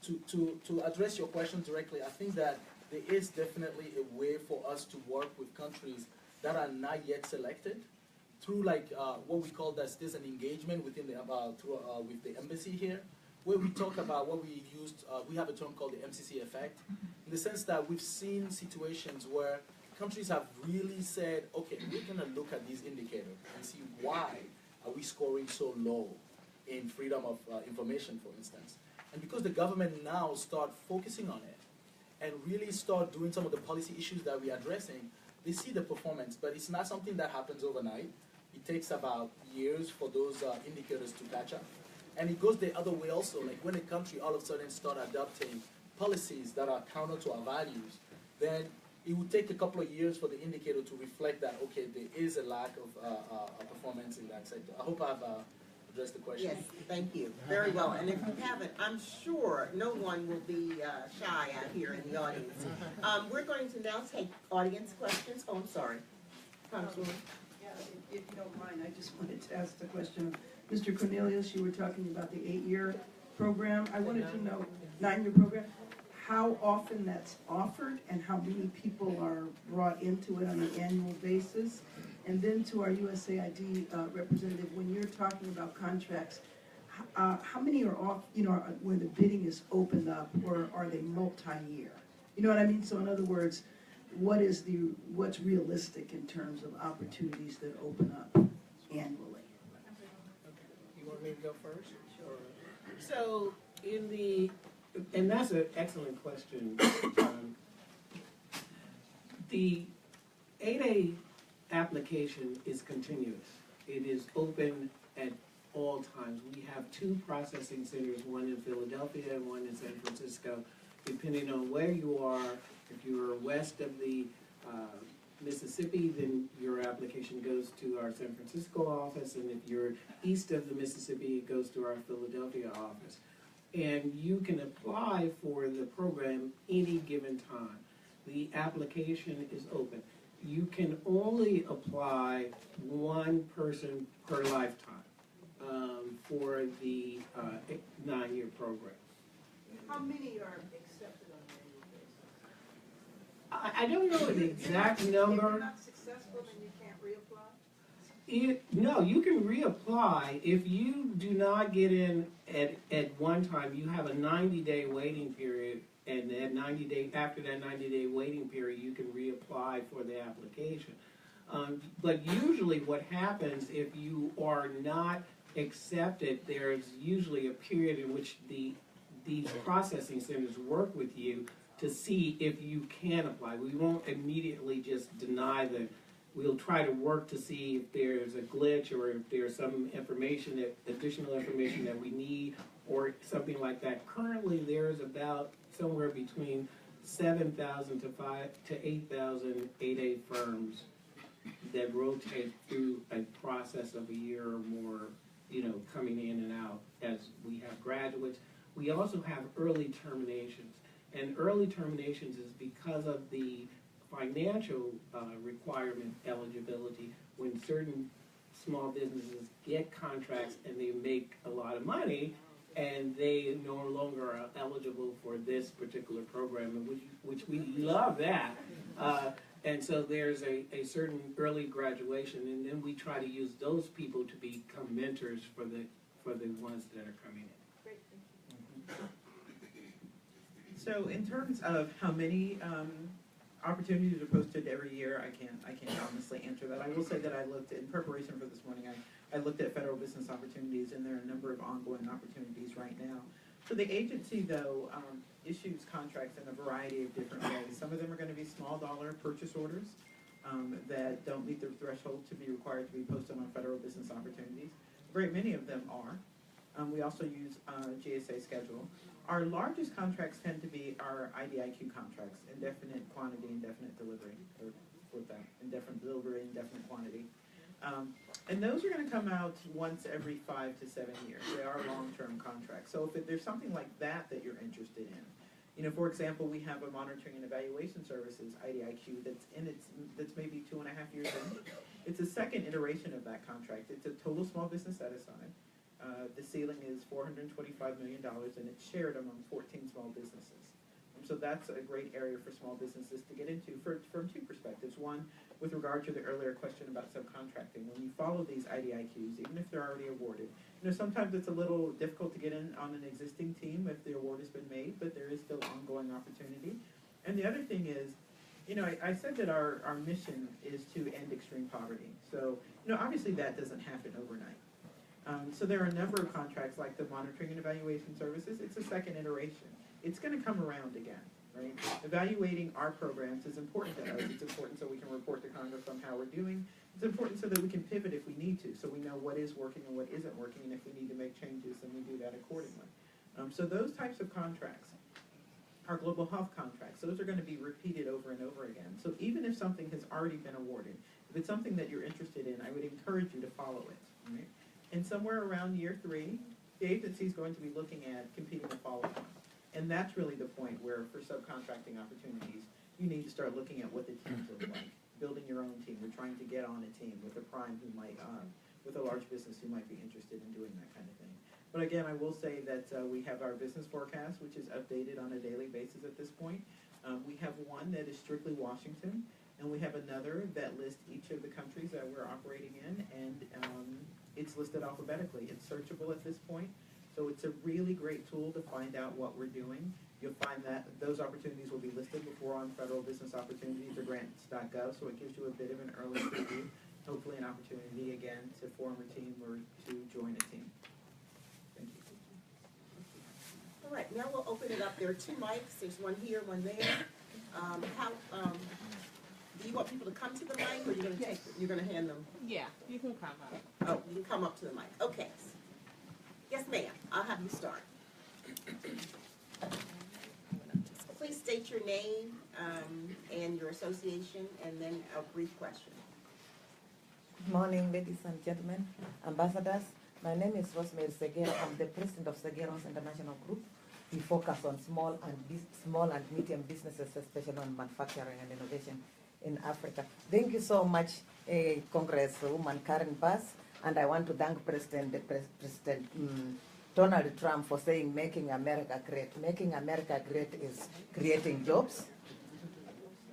to address your question directly, I think that there is definitely a way for us to work with countries that are not yet selected through what we call there's an engagement within with the embassy here, where we talk about what we used, we have a term called the MCC effect, in the sense that we've seen situations where countries have really said, okay, we're going to look at these indicators and see why are we scoring so low in freedom of information, for instance. And because the government now start focusing on it and really start doing some of the policy issues that we're addressing, they see the performance, but it's not something that happens overnight. it takes about years for those indicators to catch up. And it goes the other way also, like when a country all of a sudden start adopting policies that are counter to our values, then it would take a couple of years for the indicator to reflect that, okay, there is a lack of performance in that sector. I hope I've addressed the question. Yes, thank you. Very well. And if you haven't, I'm sure no one will be shy out here in the audience. We're going to now take audience questions. Oh, I'm sorry. Congresswoman. Yeah, if you don't mind, I just wanted to ask the question. Mr. Cornelius, you were talking about the 8-year program. I wanted to know, 9-year program, how often that's offered and how many people are brought into it on an annual basis. And then to our USAID representative, when you're talking about contracts, how many are off, where the bidding is opened up, or are they multi-year? You know what I mean? So in other words, what's realistic in terms of opportunities that open up annually? You want me to go first? Sure. So and that's an excellent question. The 8A application is continuous. It is open at all times. We have 2 processing centers, one in Philadelphia and one in San Francisco. Depending on where you are, if you are west of the Mississippi, then your application goes to our San Francisco office, and if you're east of the Mississippi, it goes to our Philadelphia office. And you can apply for the program any given time. The application is open. You can only apply one person per lifetime for the 9-year program. How many are accepted on an annual basis? I don't know an exact If number. you're not successful, then you can't reapply? No, you can reapply. If you do not get in at one time, you have a 90-day waiting period, and after that 90-day waiting period, you can reapply for the application. But usually what happens if you are not accepted, there's usually a period in which these processing centers work with you to see if you can apply. We won't immediately just deny the. We'll try to work to see if there's a glitch or if there's some information, additional information that we need or something like that. Currently, there's about somewhere between 7,000 to 8,000 8A firms that rotate through a process of a year or more, coming in and out as we have graduates. We also have early terminations. And early terminations is because of the financial requirement eligibility. When certain small businesses get contracts and they make a lot of money and they no longer are eligible for this particular program, which we love that. And so there's a certain early graduation, and then we try to use those people to become mentors for the ones that are coming in. Great, thank you. So in terms of how many opportunities are posted every year, I can't honestly answer that. I will say that I looked, in preparation for this morning, I looked at federal business opportunities, and there are a number of ongoing opportunities right now. So the agency, though, issues contracts in a variety of different ways. Some of them are going to be small dollar purchase orders that don't meet the threshold to be required to be posted on federal business opportunities. Very many of them are. We also use GSA schedule. Our largest contracts tend to be our IDIQ contracts, indefinite quantity, indefinite delivery, or with that, indefinite delivery, indefinite quantity. And those are going to come out once every 5 to 7 years. They are long-term contracts. So if there's something like that you're interested in, for example, we have a monitoring and evaluation services, IDIQ, that's maybe 2.5 years in. It's a second iteration of that contract. It's a total small business set-aside. The ceiling is $425 million, and it's shared among 14 small businesses. So that's a great area for small businesses to get into from 2 perspectives. One, with regard to the earlier question about subcontracting. When you follow these IDIQs, even if they're already awarded, sometimes it's a little difficult to get in on an existing team if the award has been made, but there is still ongoing opportunity. And the other thing is, I said that our mission is to end extreme poverty. So, obviously that doesn't happen overnight. So there are a number of contracts like the monitoring and evaluation services. It's a second iteration. It's going to come around again, right? Evaluating our programs is important to us. It's important so we can report to Congress on how we're doing. It's important so that we can pivot if we need to, so we know what is working and what isn't working, and if we need to make changes, then we do that accordingly. So those types of contracts are global health contracts. Those are going to be repeated over and over again. So even if something has already been awarded, if it's something that you're interested in, I would encourage you to follow it. Right? And somewhere around year 3, the agency is going to be looking at competing to follow on. And that's really the point where, for subcontracting opportunities, you need to start looking at what the teams look like. Building your own team. We're trying to get on a team with a prime who might, with a large business who might be interested in doing that kind of thing. But again, I will say that we have our business forecast, which is updated on a daily basis at this point. We have one that is strictly Washington, and we have another that lists each of the countries that we're operating in, and it's listed alphabetically. It's searchable at this point, so it's a really great tool to find out what we're doing. You'll find that those opportunities will be listed before on Federal Business Opportunities or grants.gov, so it gives you a bit of an early preview, hopefully an opportunity again to form a team or to join a team. Thank you. All right, now we'll open it up. There are 2 mics. There's one here, one there. Do you want people to come to the mic, or you're gonna hand them? Yeah, you can come up. Oh, you can come up to the mic. Okay. Yes, ma'am. I'll have you start. Please state your name and your association, and then a brief question. Good morning, ladies and gentlemen, ambassadors. My name is Rosemary Segera. I'm the president of Segeros International Group. We focus on small and medium businesses, especially on manufacturing and innovation in Africa. Thank you so much, Congresswoman Karen Bass, and I want to thank President Donald Trump for saying "Making America Great." Making America great is creating jobs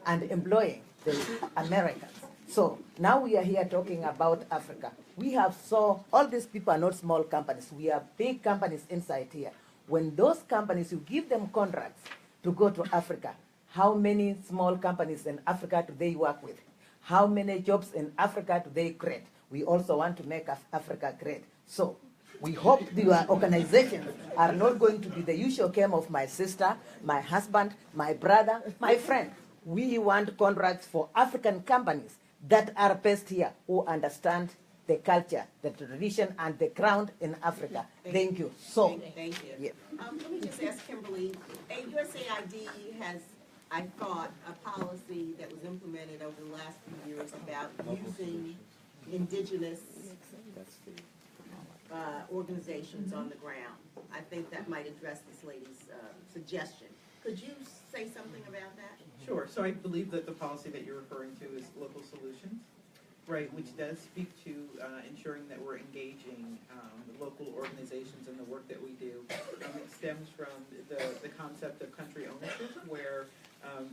and employing the Americans. So now we are here talking about Africa. We have all these people are not small companies. We are big companies inside here. When those companies, you give them contracts to go to Africa, how many small companies in Africa do they work with? How many jobs in Africa do they create? We also want to make Africa great. So we hope your organizations are not going to be the usual game of my sister, my husband, my brother, my friend. We want contracts for African companies that are based here, who understand the culture, the tradition, and the ground in Africa. Thank you so much. Thank you. Yeah. Let me just ask Kimberly, USAID has, I thought, a policy that was implemented over the last few years about using indigenous organizations on the ground. I think that might address this lady's suggestion. Could you say something about that? Sure. So I believe that the policy that you're referring to is Local Solutions, right, which does speak to ensuring that we're engaging the local organizations in the work that we do. It stems from the concept of country ownership, where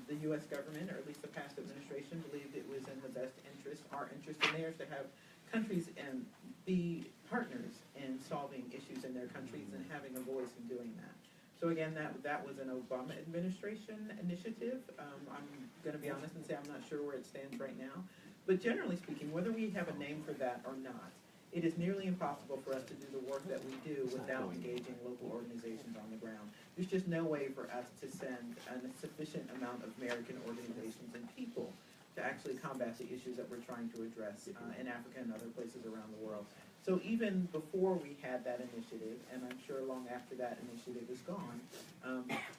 the U.S. government, or at least the past administration, believed it was in the best interest, our interest and theirs, to have countries and be partners in solving issues in their countries and having a voice in doing that. So again, that was an Obama administration initiative. I'm going to be honest and say I'm not sure where it stands right now. But generally speaking, whether we have a name for that or not, it is nearly impossible for us to do the work that we do without engaging local organizations on the ground. There's just no way for us to send a sufficient amount of American organizations and people to actually combat the issues that we're trying to address in Africa and other places around the world. So even before we had that initiative, and I'm sure long after that initiative is gone,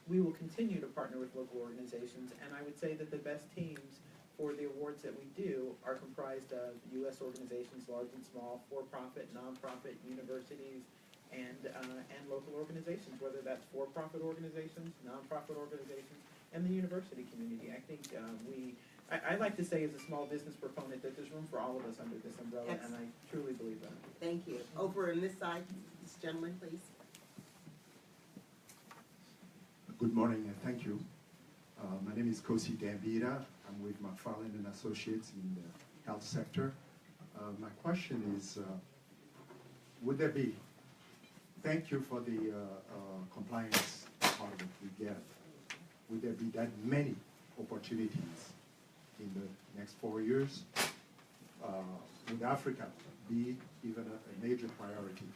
we will continue to partner with local organizations. And I would say that the best teams for the awards that we do are comprised of U.S. organizations, large and small, for-profit, non-profit, universities, and local organizations, whether that's for-profit organizations, non-profit organizations, and the university community. I think I like to say, as a small business proponent, that there's room for all of us under this umbrella, and I truly believe that. Thank you. Over on this side, this gentleman, please. Good morning and thank you. My name is Kosi Gambira. I'm with McFarland and Associates in the health sector. My question is, would there be, thank you for the compliance part that we get, would there be that many opportunities in the next 4 years? Would Africa be even a major priority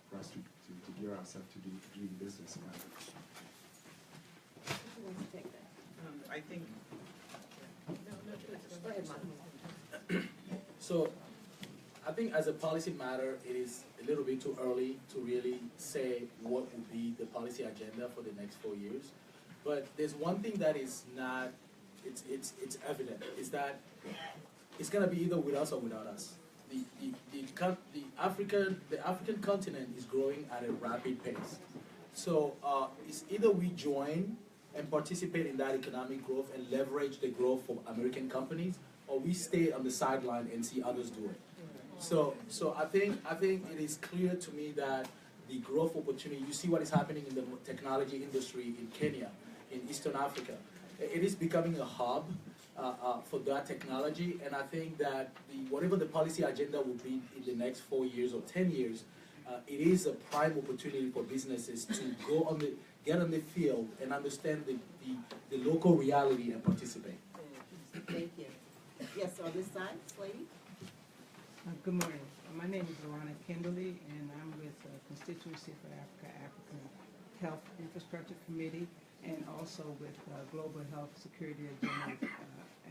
for us to gear ourselves to doing business in Africa? Who wants to take that? I think Go ahead, Mike. So I think as a policy matter, it is a little bit too early to really say what would be the policy agenda for the next 4 years. But there's one thing that is not, it's evident, is that it's gonna be either with us or without us. The African continent is growing at a rapid pace. So it's either we join and participate in that economic growth and leverage the growth for American companies, or we stay on the sideline and see others do it. So I think it is clear to me that the growth opportunity, you see what is happening in the technology industry in Kenya, in Eastern Africa. It is becoming a hub for that technology, and I think that whatever the policy agenda will be in the next 4 years or 10 years, it is a prime opportunity for businesses to get on the field and understand the local reality and participate. Thank you. Yes, on this side, lady. Good morning. My name is Lorana Kimberly, and I'm with Constituency for Africa, African Health Infrastructure Committee, and also with Global Health Security Agenda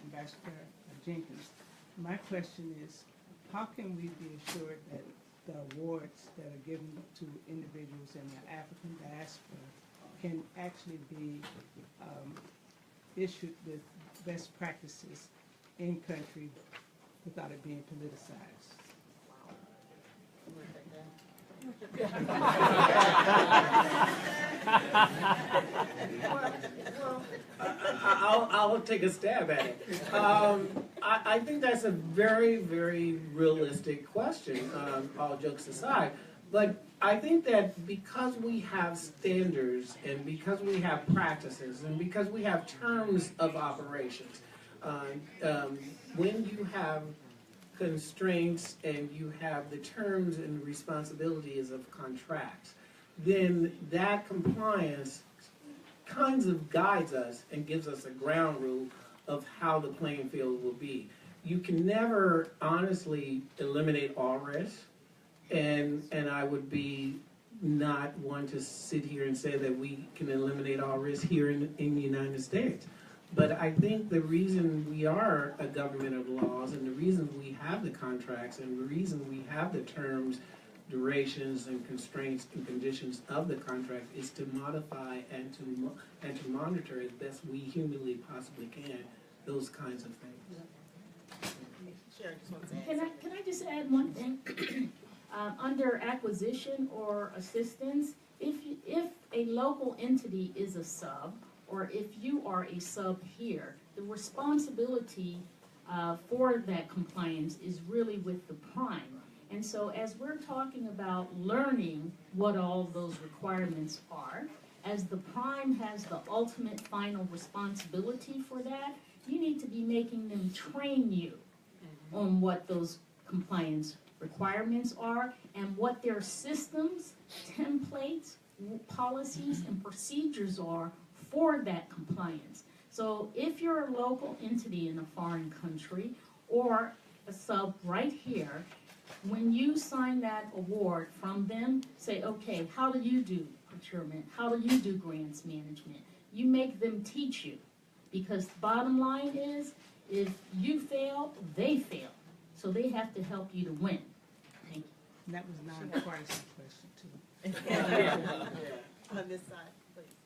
Ambassador Jenkins. My question is, how can we be assured that the awards that are given to individuals in the African diaspora can actually be issued with best practices in country without it being politicized? I'll take a stab at it. I think that's a very, very realistic question, all jokes aside. But I think that because we have standards and because we have practices and because we have terms of operations, when you have constraints and you have the terms and responsibilities of contracts, then that compliance kinds of guides us and gives us a ground rule of how the playing field will be. You can never honestly eliminate all risk, and I would be not one to sit here and say that we can eliminate all risk here in the United States. But I think the reason we are a government of laws and the reason we have the contracts and the reason we have the terms, durations, and constraints and conditions of the contract is to modify and to monitor as best we humanly possibly can those kinds of things. Sharon just wants to add Can I just add one thing? Under acquisition or assistance, if a local entity is a sub, or if you are a sub here, the responsibility for that compliance is really with the prime. And so as we're talking about learning what all those requirements are, as the prime has the ultimate final responsibility for that, you need to be making them train you on what those compliance requirements are and what their systems, templates, policies, and procedures are for that compliance. So if you're a local entity in a foreign country or a sub right here, when you sign that award from them, say, okay, how do you do procurement? How do you do grants management? You make them teach you, because the bottom line is, if you fail, they fail. So they have to help you to win. Thank you. And that was non-partisan question too. on this side, please.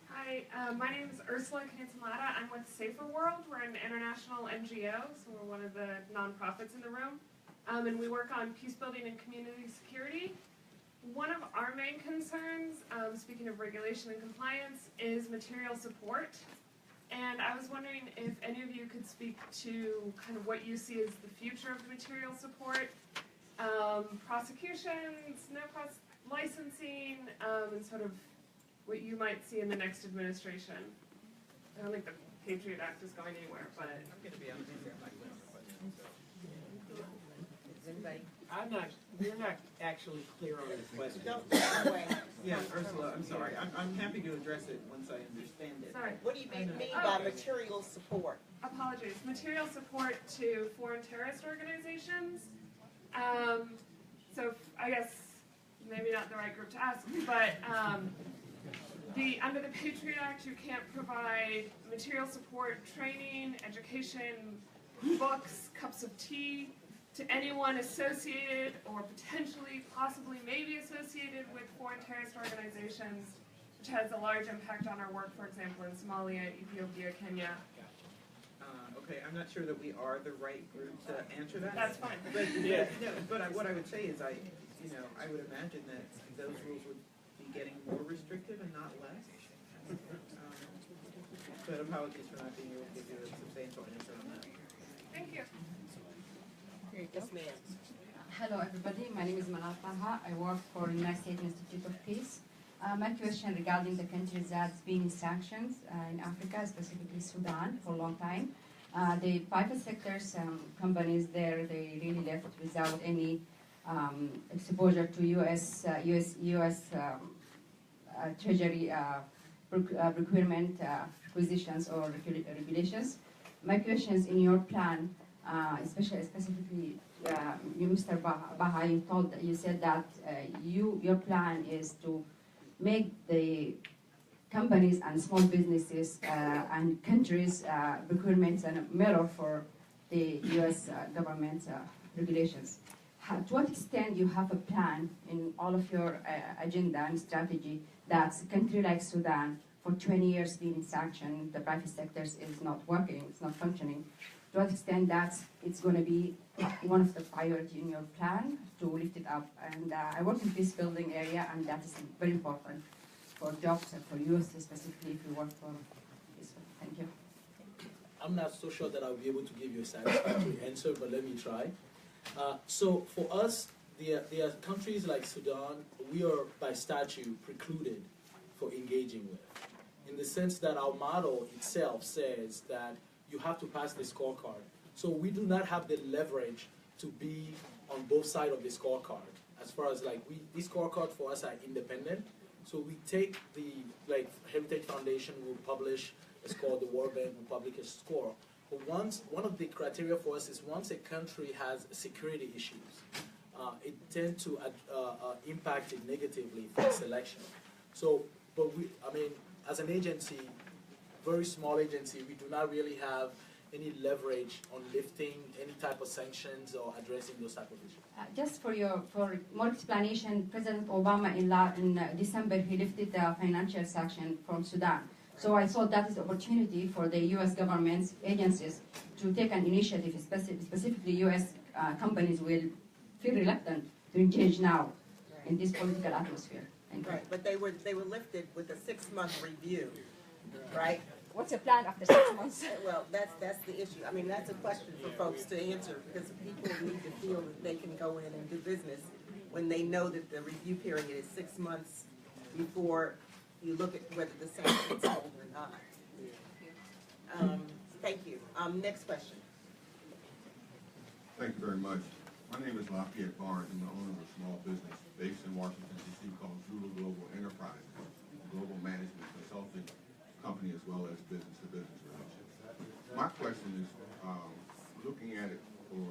Hi, my name is Ursula Cantalata. I'm with Safer World. We're an international NGO, so we're one of the nonprofits in the room. And we work on peace building and community security. One of our main concerns, speaking of regulation and compliance, is material support. And I was wondering if any of you could speak to kind of what you see as the future of the material support, prosecutions, licensing, and sort of what you might see in the next administration. I don't think the Patriot Act is going anywhere, but I'm going to be honest with you, I'm not clear on the question. Is anybody? You're not actually clear on the question. Don't go away. Yeah, Ursula, I'm sorry. I'm happy to address it once I understand it. sorry. What do you mean by material support? Apologies. Material support to foreign terrorist organizations. So I guess maybe not the right group to ask, but under the Patriot Act, you can't provide material support, training, education, books, cups of tea, to anyone associated or potentially, possibly, maybe associated with foreign terrorist organizations, which has a large impact on our work, for example, in Somalia, Ethiopia, Kenya. Okay, I'm not sure that we are the right group to answer that. That's fine. But, what I would say is I would imagine that those rules would be getting more restrictive and not less. But apologies for not being able to give you a substantial answer on that. Thank you. Yes, ma'am. Hello, everybody. My name is Manal Taha. I work for the United States Institute of Peace. My question regarding the countries that's been in sanctions in Africa, specifically Sudan, for a long time. The private sectors companies there, they really left without any exposure to U.S. Treasury procurement acquisitions or regulations. My question is, in your plan, specifically, you, Mr. Baha, you said that your plan is to make the companies and small businesses and countries procurements and a mirror for the U.S. government regulations. To what extent you have a plan in all of your agenda and strategy that a country like Sudan, for 20 years being in sanction, the private sector is not working, it's not functioning. To what extent that it's going to be one of the priority in your plan to lift it up? And I work in peace building area, and that is very important for jobs and for youth, specifically if you work for this one. Thank you. I'm not so sure that I'll be able to give you a satisfactory answer, but let me try. So for us, there are countries like Sudan, we are by statute precluded for engaging with, in the sense that our model itself says that you have to pass the scorecard. So we do not have the leverage to be on both sides of the scorecard. As far as these scorecards for us are independent. So we take Heritage Foundation will publish a score, the World Bank will publish a score. But one of the criteria for us is once a country has security issues, it tends to impact it negatively for selection. So, as an agency, very small agency, we do not really have any leverage on lifting any type of sanctions or addressing those type of issues. Just for more explanation, President Obama in December, he lifted the financial sanction from Sudan. So I thought that is an opportunity for the U.S. government agencies to take an initiative, specifically U.S. Companies will feel reluctant to engage now in this political atmosphere. Thank you. Right, but they were lifted with a 6-month review, right? What's your plan after 6 months? Well, that's the issue. I mean, that's a question for folks to answer, because people need to feel that they can go in and do business when they know that the review period is 6 months before you look at whether the sanctions hold or not. Thank you. Next question. Thank you very much. My name is Lafayette Barnes. I'm the owner of a small business based in Washington, D.C. called Zulu Global Enterprises, a global management consulting company as well as business-to-business relations. My question is, looking at it for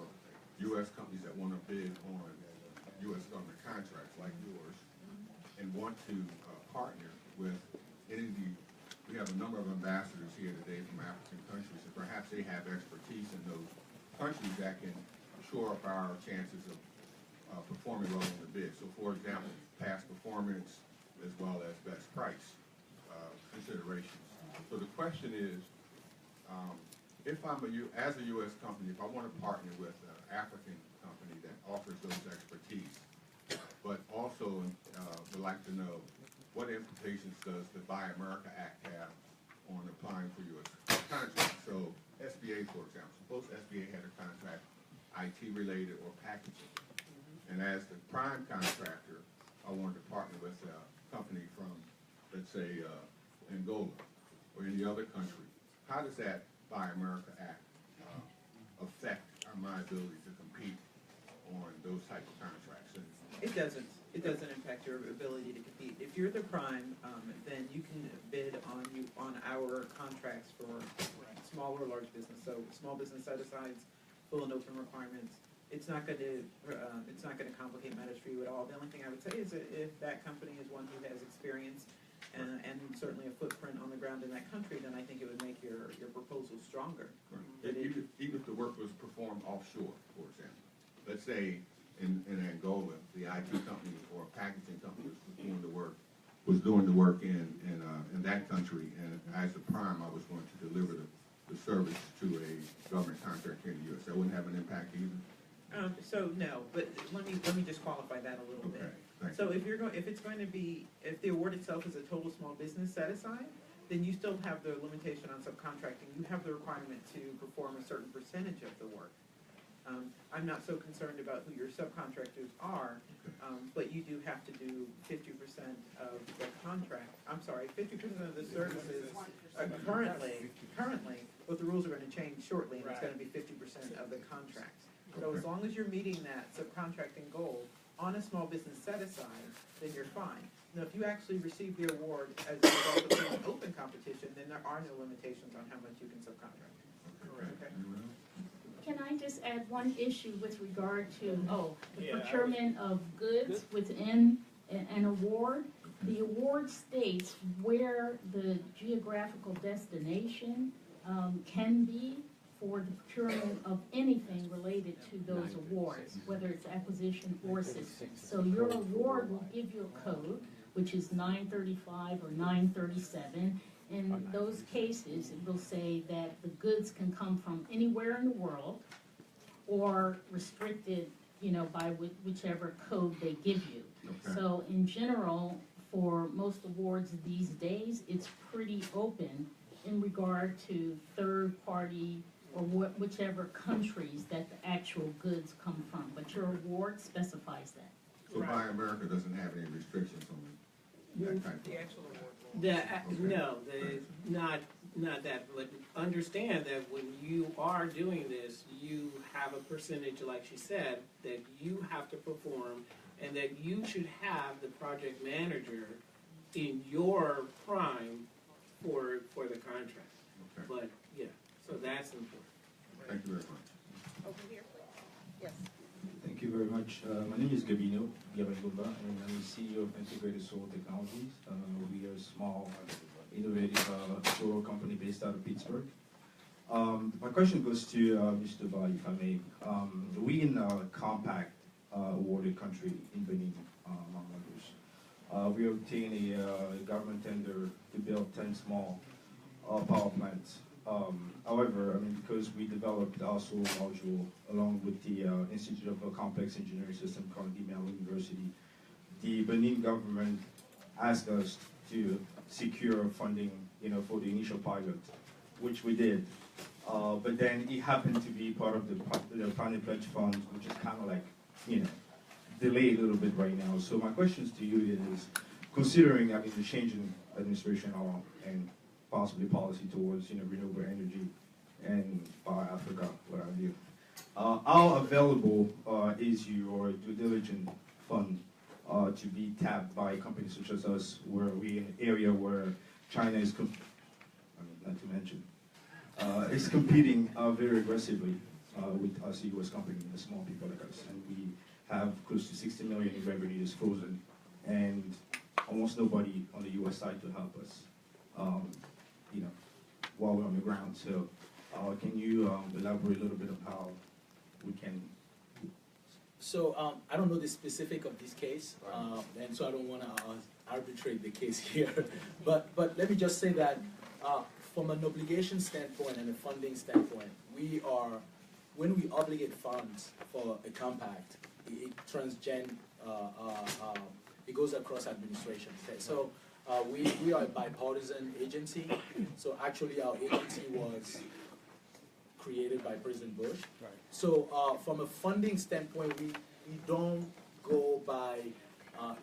U.S. companies that want to bid on U.S. government contracts like yours and want to partner with any of the, we have a number of ambassadors here today from African countries, and perhaps they have expertise in those countries that can shore up our chances of performing well in the bid. So, for example, past performance as well as best price considerations. So the question is, if I'm as a U.S. company, if I want to partner with an African company that offers those expertise, but also would like to know what implications does the Buy America Act have on applying for U.S. contracts? So SBA, for example, suppose SBA had a contract, IT related or packaging, and as the prime contractor, I wanted to partner with a company from, let's say, Angola or any other country. How does that Buy America Act affect my ability to compete on those type of contracts? And It doesn't impact your ability to compete. If you're the prime, then you can bid on our contracts for small or large business. So small business set-asides, full and open requirements. It's not going to complicate matters for you at all. The only thing I would say is that if that company is one who has experience and certainly a footprint on the ground in that country, then I think it would make your proposal stronger. Even if the work was performed offshore, for example. Let's say in Angola, the IT company or packaging company was doing the work in that country, and as a prime, I was going to deliver the service to a government contractor in the U.S. That wouldn't have an impact either? So no, but let me just qualify that a little bit. Okay, thank So if the award itself is a total small business set aside, then you still have the limitation on subcontracting. You have the requirement to perform a certain percentage of the work. I'm not so concerned about who your subcontractors are, but you do have to do 50% of the contract. I'm sorry, 50% of the services currently, but the rules are going to change shortly, and it's going to be 50% of the contract. So as long as you're meeting that subcontracting goal on a small business set aside, then you're fine. Now, if you actually receive the award as a result of an open competition, then there are no limitations on how much you can subcontract. Okay. Can I just add one issue with regard to, the procurement of goods within an award? The award states where the geographical destination can be for the procurement of anything related to those awards, whether it's acquisition or systems. So your award will give you a code, which is 935 or 937. In those cases, it will say that the goods can come from anywhere in the world or restricted, by whichever code they give you. Okay. So in general, for most awards these days, it's pretty open in regard to third-party or whichever countries that the actual goods come from. But your award specifies that. So Buy America doesn't have any restrictions on that type of? Not that, but understand that when you are doing this, you have a percentage, like she said, that you have to perform, and that you should have the project manager in your prime for the contract. Okay. But, yeah, so that's important. Thank you very much. Over here, please. Yes. Thank you very much. My name is Gabino Gabagumba, and I'm the CEO of Integrated Solar Technologies. We are a small, innovative solar company based out of Pittsburgh. My question goes to Mr. Ba, if I may. We in a compact awarded country in Benin, among others. We obtained a government tender to build 10 small power plants. However, because we developed our solar module along with the Institute of Complex Engineering System, Carnegie Mellon University, the Benin government asked us to secure funding, for the initial pilot, which we did. But then it happened to be part of the Planet Pledge Fund, which is kind of like, delayed a little bit right now. So my questions to you is, considering, the change in administration and possibly policy towards, renewable energy and Africa, what have you, how available is your due diligence fund to be tapped by companies such as us, where we in an area where China is, not to mention, is competing very aggressively with us U.S. companies and small people like us, and we have close to 60 million in revenue is frozen, and almost nobody on the U.S. side to help us, while we're on the ground. So, can you elaborate a little bit of how we can? So I don't know the specific of this case, and so I don't want to arbitrate the case here. But let me just say that from an obligation standpoint and a funding standpoint, when we obligate funds for a compact, it goes across administration. Okay? So we are a bipartisan agency. So actually our agency was created by President Bush. Right. So from a funding standpoint, we don't go by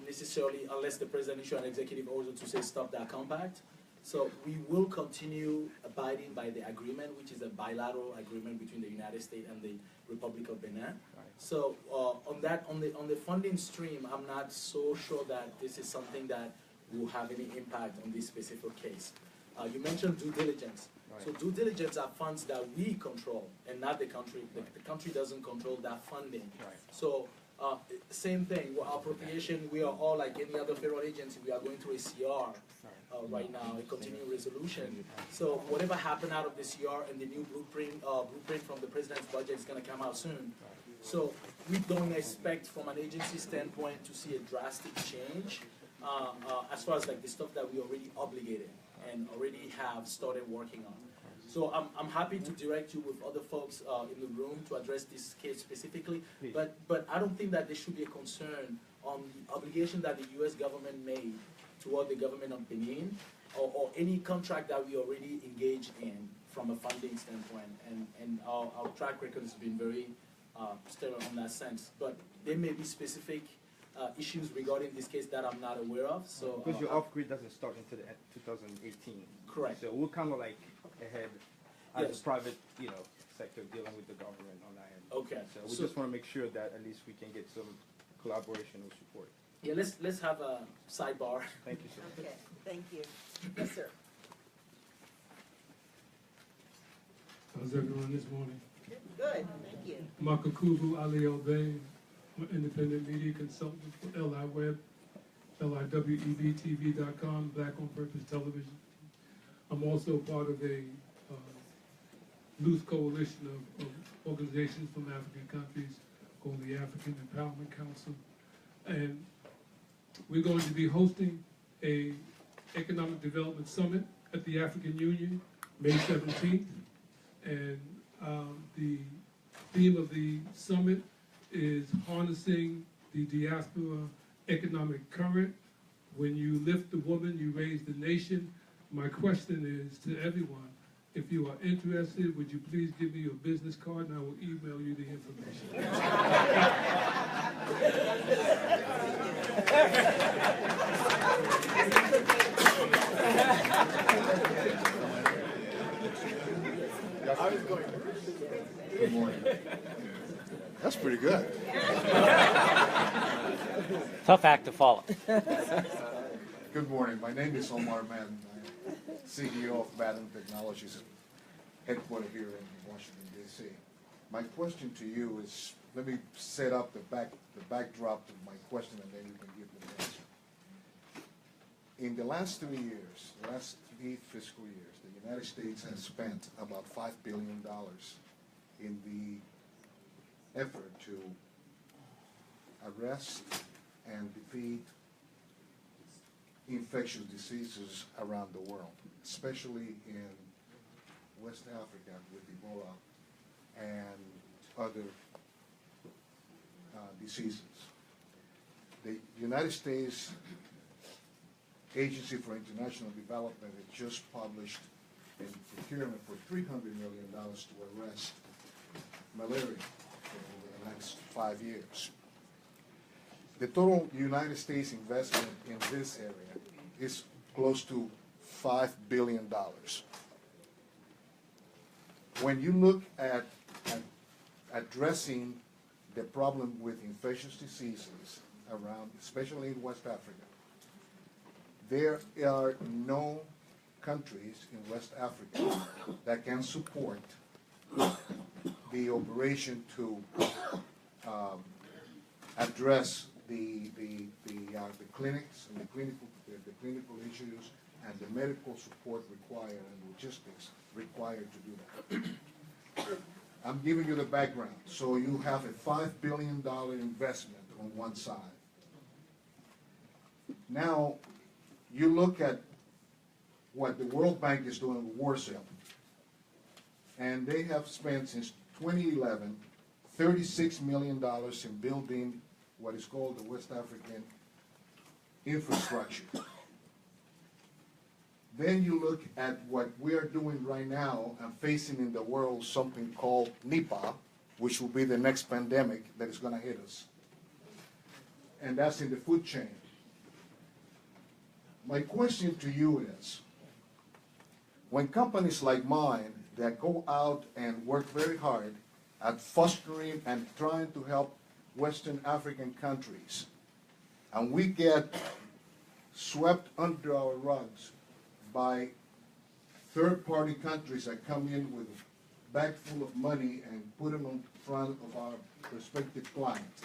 necessarily, unless the president issue an executive order to say stop that compact. So we will continue abiding by the agreement, which is a bilateral agreement between the United States and the Republic of Benin. Right. So on the funding stream, I'm not so sure that this is something that will have any impact on this specific case. You mentioned due diligence. Right. So due diligence are funds that we control and not the country. The country doesn't control that funding. Right. So same thing, our appropriation, we are all like any other federal agency, we are going through a CR. right now, a continuing resolution. So whatever happened out of this year and the new blueprint from the president's budget is going to come out soon. So we don't expect from an agency standpoint to see a drastic change as far as like the stuff that we already obligated and already have started working on. So I'm happy to direct you with other folks in the room to address this case specifically, but I don't think that there should be a concern on the obligation that the U.S. government made toward the government of Benin or any contract that we already engaged in from a funding standpoint. And our track record has been very stellar in that sense. But there may be specific issues regarding this case that I'm not aware of. So because your off-grid doesn't start until 2018. Correct. So we're kind of like ahead as Yes. a private, sector dealing with the government on that end. Okay. So we just want to make sure that at least we can get some collaboration or support. Yeah, let's have a sidebar. Thank you, sir. Okay, thank you. Yes, sir. How's everyone this morning? Good, thank you. Makakubu Ali Obey, I'm an independent media consultant for LI Web, LIWEBTV.com, Black on Purpose Television. I'm also part of a loose coalition of organizations from African countries called the African Empowerment Council. And we're going to be hosting a economic development summit at the African Union, May 17th. And the theme of the summit is harnessing the diaspora economic current. When you lift the woman, you raise the nation. My question is to everyone, if you are interested, would you please give me your business card and I will email you the information. Good morning. That's pretty good. Tough act to follow. Good morning. My name is Omar Madden. I'm CEO of Madden Technologies, headquartered here in Washington, D.C. My question to you is, let me set up the backdrop to my question, and then you can give me the answer. In the last 3 years, the last 3 fiscal years, the United States has spent about $5 billion in the effort to arrest and defeat infectious diseases around the world, especially in West Africa with Ebola and other diseases. The United States Agency for International Development has just published a procurement for $300 million to arrest malaria in the next 5 years. The total United States investment in this area is close to $5 billion. When you look at addressing the problem with infectious diseases around, especially in West Africa, there are no countries in West Africa that can support the operation to address the clinics and the clinical issues and the medical support required and logistics required to do that. I'm giving you the background. So you have a $5 billion investment on one side. Now, you look at what the World Bank is doing with WARSEL, and they have spent since 2011 $36 million in building what is called the West African infrastructure. Then you look at what we are doing right now and facing in the world something called Nipah, which will be the next pandemic that is going to hit us. And that's in the food chain. My question to you is, when companies like mine that go out and work very hard at fostering and trying to help Western African countries, and we get swept under our rugs by third-party countries that come in with a bag full of money and put them in front of our prospective clients.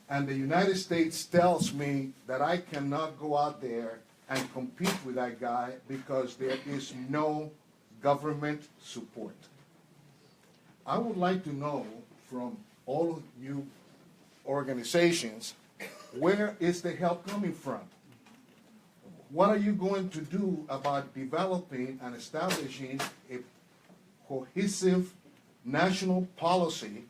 and the United States tells me that I cannot go out there and compete with that guy because there is no government support. I would like to know from all of you organizations, where is the help coming from? What are you going to do about developing and establishing a cohesive national policy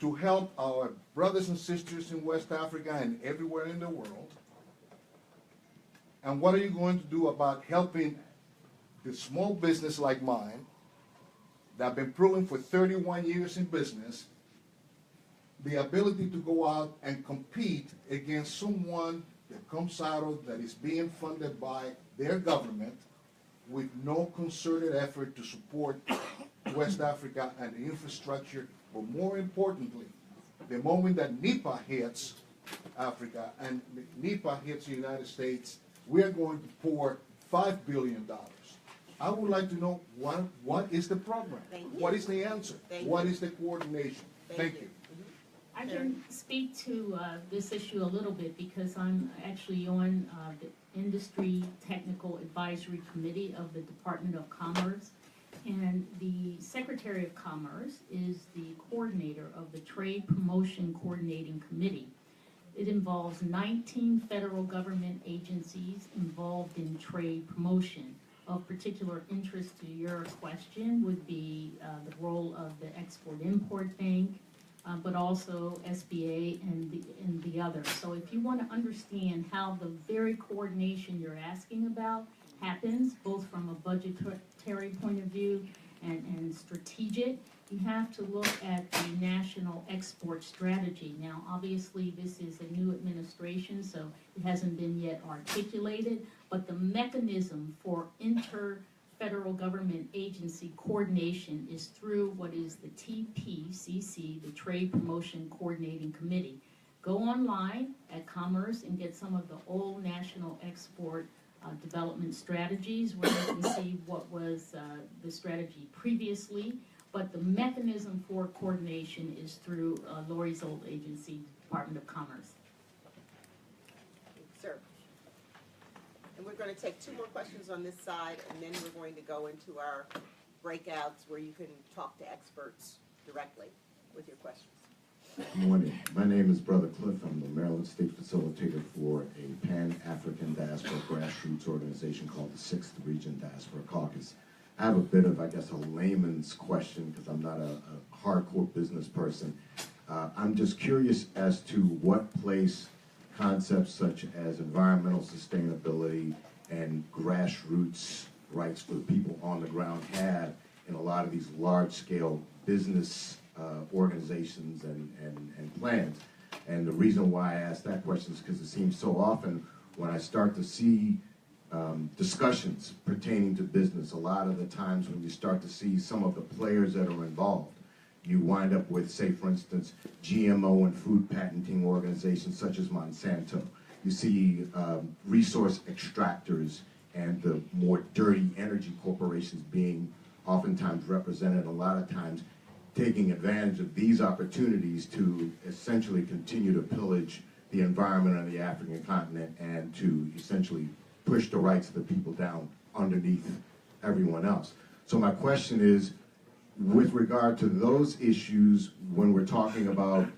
to help our brothers and sisters in West Africa and everywhere in the world? And what are you going to do about helping the small business like mine that have been proven for 31 years in business, the ability to go out and compete against someone that comes out of, that is being funded by their government with no concerted effort to support West Africa and the infrastructure, but more importantly, the moment that NEPA hits Africa and NEPA hits the United States, we are going to pour $5 billion. I would like to know what is the program? What is the answer? What is the coordination? Thank you. I can speak to this issue a little bit because I'm actually on the Industry Technical Advisory Committee of the Department of Commerce. And the Secretary of Commerce is the coordinator of the Trade Promotion Coordinating Committee. It involves 19 federal government agencies involved in trade promotion. Of particular interest to your question would be the role of the Export-Import Bank, but also SBA and the others. So if you want to understand how the very coordination you're asking about happens, both from a budgetary point of view and strategic, you have to look at the national export strategy. Now, obviously, this is a new administration, so it hasn't been yet articulated, but the mechanism for inter-federal government agency coordination is through what is the TPCC, the Trade Promotion Coordinating Committee. Go online at Commerce and get some of the old national export development strategies where you can see what was the strategy previously, but the mechanism for coordination is through Lori's old agency, Department of Commerce. Sir. And we're going to take 2 more questions on this side, and then we're going to go into our breakouts where you can talk to experts directly with your questions. Good morning. My name is Brother Cliff. I'm the Maryland State Facilitator for a Pan-African Diaspora grassroots organization called the 6th Region Diaspora Caucus. I have a bit of, I guess, a layman's question because I'm not a hardcore business person. I'm just curious as to what place concepts such as environmental sustainability and grassroots rights for the people on the ground have in a lot of these large-scale business organizations and plans. And the reason why I ask that question is because it seems so often when I start to see discussions pertaining to business, a lot of the times when you start to see some of the players that are involved, you wind up with, say, for instance, GMO and food patenting organizations such as Monsanto. You see resource extractors and the more dirty energy corporations being oftentimes represented, a lot of times taking advantage of these opportunities to essentially continue to pillage the environment on the African continent and to essentially push the rights of the people down underneath everyone else. So my question is, with regard to those issues, when we're talking about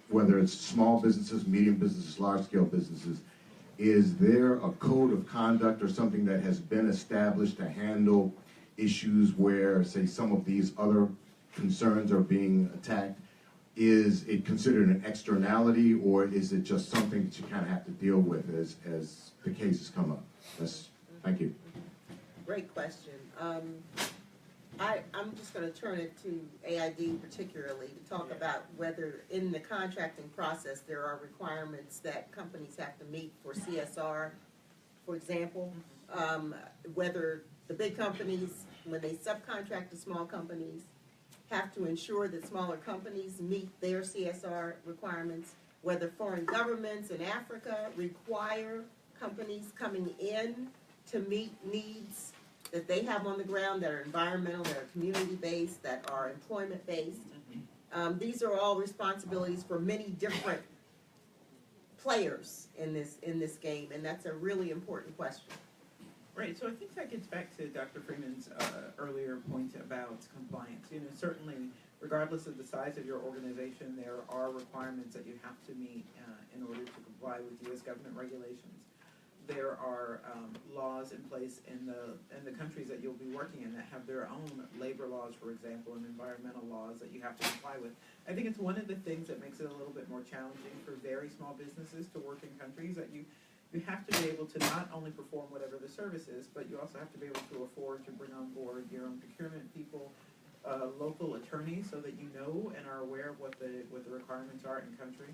whether it's small businesses, medium businesses, large-scale businesses, is there a code of conduct or something that has been established to handle issues where, say, some of these other concerns are being attacked? Is it considered an externality, or is it just something that you kind of have to deal with as the cases come up? Thank you. Great question. I'm just going to turn it to AID particularly to talk about whether in the contracting process there are requirements that companies have to meet for CSR, for example, whether the big companies, when they subcontract to small companies, have to ensure that smaller companies meet their CSR requirements, whether foreign governments in Africa require companies coming in to meet needs that they have on the ground that are environmental, that are community-based, that are employment-based. These are all responsibilities for many different players in this game, and that's a really important question. Right, so I think that gets back to Dr. Freeman's earlier point about compliance. You know, certainly, regardless of the size of your organization, there are requirements that you have to meet in order to comply with U.S. government regulations. There are laws in place in the countries that you'll be working in that have their own labor laws, for example, and environmental laws that you have to comply with. I think it's one of the things that makes it a little bit more challenging for very small businesses to work in countries that you have to be able to not only perform whatever the service is, but you also have to be able to afford to bring on board your own procurement people, local attorneys, so that you know and are aware of what the requirements are in country.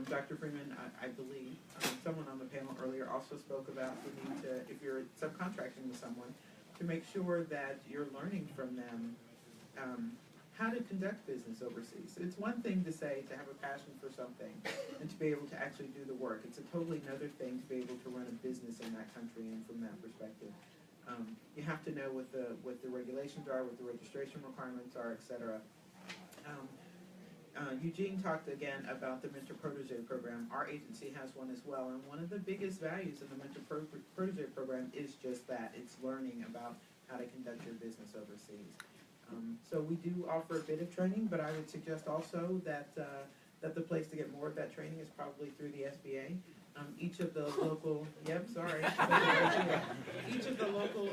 Dr. Freeman, I believe, someone on the panel earlier also spoke about the need to, if you're subcontracting with someone, to make sure that you're learning from them how to conduct business overseas. It's one thing to say, to have a passion for something and to be able to actually do the work. It's a totally another thing to be able to run a business in that country, and from that perspective. You have to know what the regulations are, what the registration requirements are, et cetera. Eugene talked again about the Mentor Protege program. Our agency has one as well, and one of the biggest values of the Mentor Protege program is just that. It's learning about how to conduct your business overseas. So we do offer a bit of training, but I would suggest also that that the place to get more of that training is probably through the SBA. Each of the local, each of the local,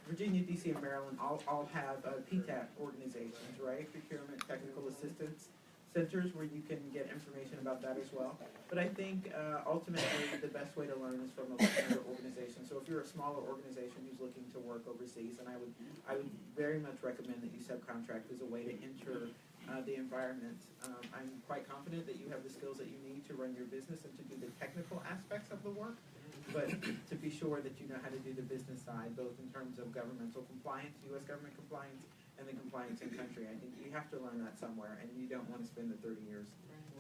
Virginia, DC, and Maryland all have PTAP organizations, right? Procurement Technical Assistance Centers, where you can get information about that as well. But I think ultimately the best way to learn is from a larger organization. So if you're a smaller organization who's looking to work overseas, and I would very much recommend that you subcontract as a way to enter the environment. I'm quite confident that you have the skills that you need to run your business and to do the technical aspects of the work, but to be sure that you know how to do the business side, both in terms of governmental compliance, U.S. government compliance, and the compliance in country. I think you have to learn that somewhere, and you don't want to spend the 30 years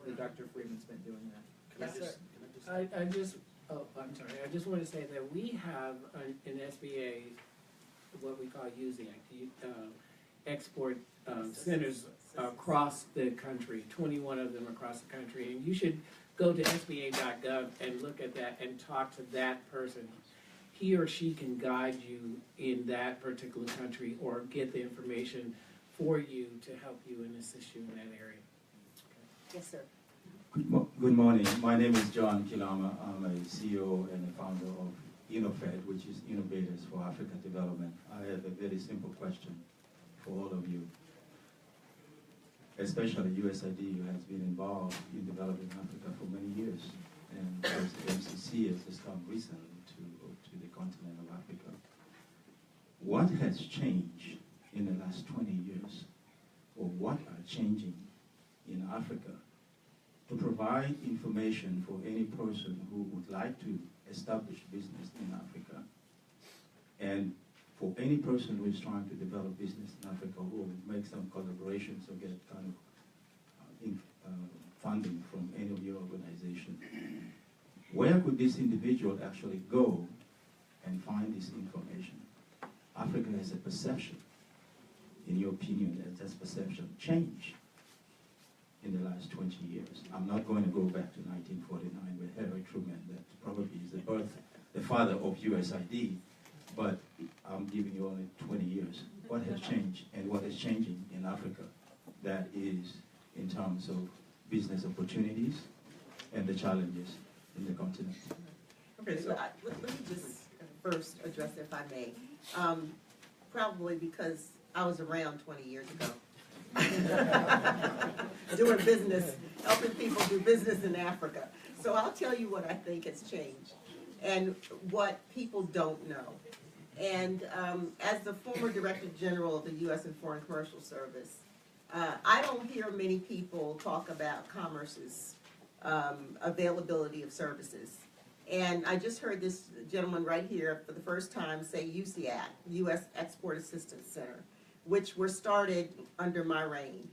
that Dr. Freeman spent doing that. I'm sorry. I just want to say that we have an SBA, what we call USAC, export centers across the country, 21 of them across the country. And you should go to SBA.gov and look at that and talk to that person. He or she can guide you in that particular country or get the information for you to help you and assist you in that area. Yes, sir. Good morning. My name is John Kilama. I'm a CEO and a founder of InnoFed, which is Innovators for African Development. I have a very simple question for all of you. Especially USAID has been involved in developing Africa for many years, and the MCC has just come recently to the continent of Africa. What has changed in the last 20 years, or what are changing in Africa to provide information for any person who would like to establish business in Africa, and for any person who is trying to develop business in Africa who will make some collaborations or get kind of funding from any of your organizations, where could this individual actually go and find this information? Africa has a perception, in your opinion, has this perception changed in the last 20 years? I'm not going to go back to 1949 with Harry Truman, that probably is the father of USAID, but I'm giving you only 20 years. What has changed and what is changing in Africa, that is in terms of business opportunities and the challenges in the continent? Okay, so let me just first address, if I may. Probably because I was around 20 years ago. Doing business, helping people do business in Africa. So I'll tell you what I think has changed and what people don't know. And as the former Director General of the U.S. and Foreign Commercial Service, I don't hear many people talk about commerce's availability of services. And I just heard this gentleman right here for the first time say USAID, U.S. Export Assistance Center, which were started under my reign,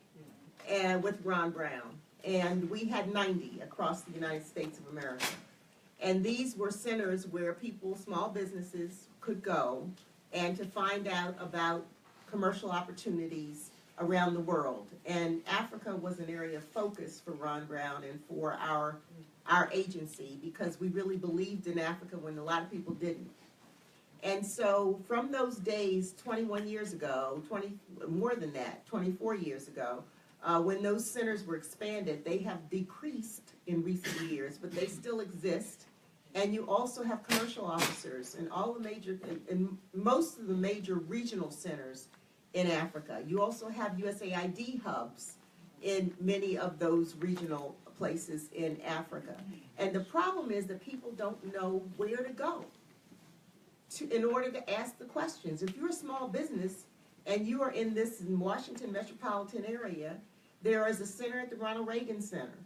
and with Ron Brown. And we had 90 across the United States of America. And these were centers where people, small businesses, could go and to find out about commercial opportunities around the world. And Africa was an area of focus for Ron Brown and for our agency, because we really believed in Africa when a lot of people didn't. And so from those days, 21 years ago, 24 years ago, when those centers were expanded, they have decreased in recent years, but they still exist. And you also have commercial officers in all the major, in most of the major regional centers in Africa. You also have USAID hubs in many of those regional places in Africa. And the problem is that people don't know where to go in order to ask the questions. If you're a small business and you are in this Washington metropolitan area, there is a center at the Ronald Reagan Center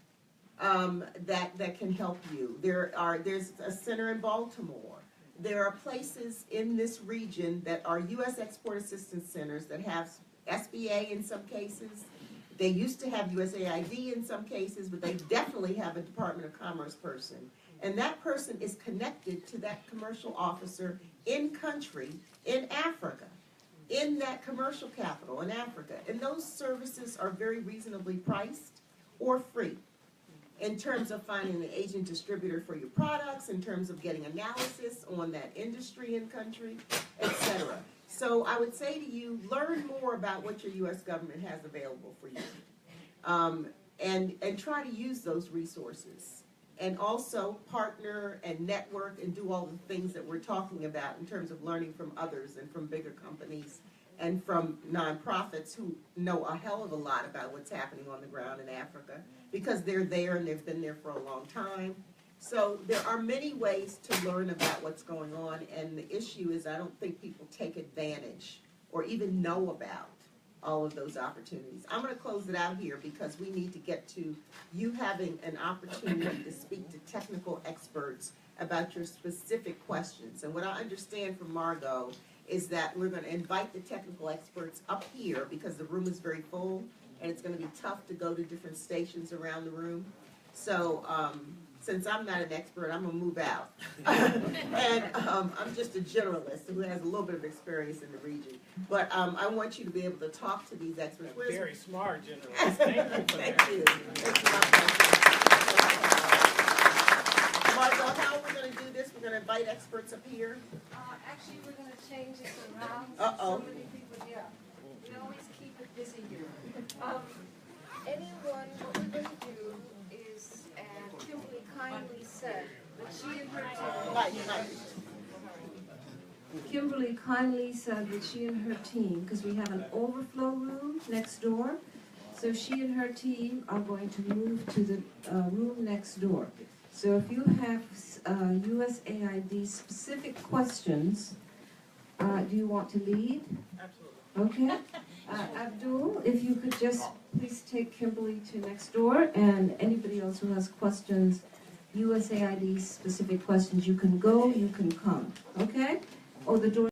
that can help you. There's a center in Baltimore. There are places in this region that are U.S. Export Assistance Centers that have SBA in some cases. They used to have USAID in some cases, but they definitely have a Department of Commerce person. And that person is connected to that commercial officer in country, in Africa, in that commercial capital in Africa. And those services are very reasonably priced or free, in terms of finding an agent distributor for your products, in terms of getting analysis on that industry and country, etc. So I would say to you, learn more about what your U.S. government has available for you, and try to use those resources. And also partner and network and do all the things that we're talking about in terms of learning from others and from bigger companies and from nonprofits who know a hell of a lot about what's happening on the ground in Africa, because they're there and they've been there for a long time. So there are many ways to learn about what's going on, and the issue is I don't think people take advantage or even know about all of those opportunities. I'm going to close it out here because we need to get to you having an opportunity to speak to technical experts about your specific questions. And what I understand from Margot is that we're going to invite the technical experts up here because the room is very full and it's going to be tough to go to different stations around the room. So since I'm not an expert, I'm going to move out. And I'm just a generalist who has a little bit of experience in the region. But I want you to be able to talk to these experts. Very smart generalist. Thank you for that. Thank you. Thank you. Margot, how are we going to do this? We're going to invite experts up here? Actually, we're going to change this around. Uh-oh. So many people, yeah. We always keep it busy here. Anyone, what we're going to do is, and Kimberly kindly said that she and her team. Kimberly kindly said that she and her team, because we have an overflow room next door, so she and her team are going to move to the room next door. So if you have USAID specific questions, do you want to lead? Absolutely. Okay. Abdul, if you could just please take Kimberly to next door, and anybody else who has questions, USAID specific questions, you can go, you can come. Okay? Oh, the door.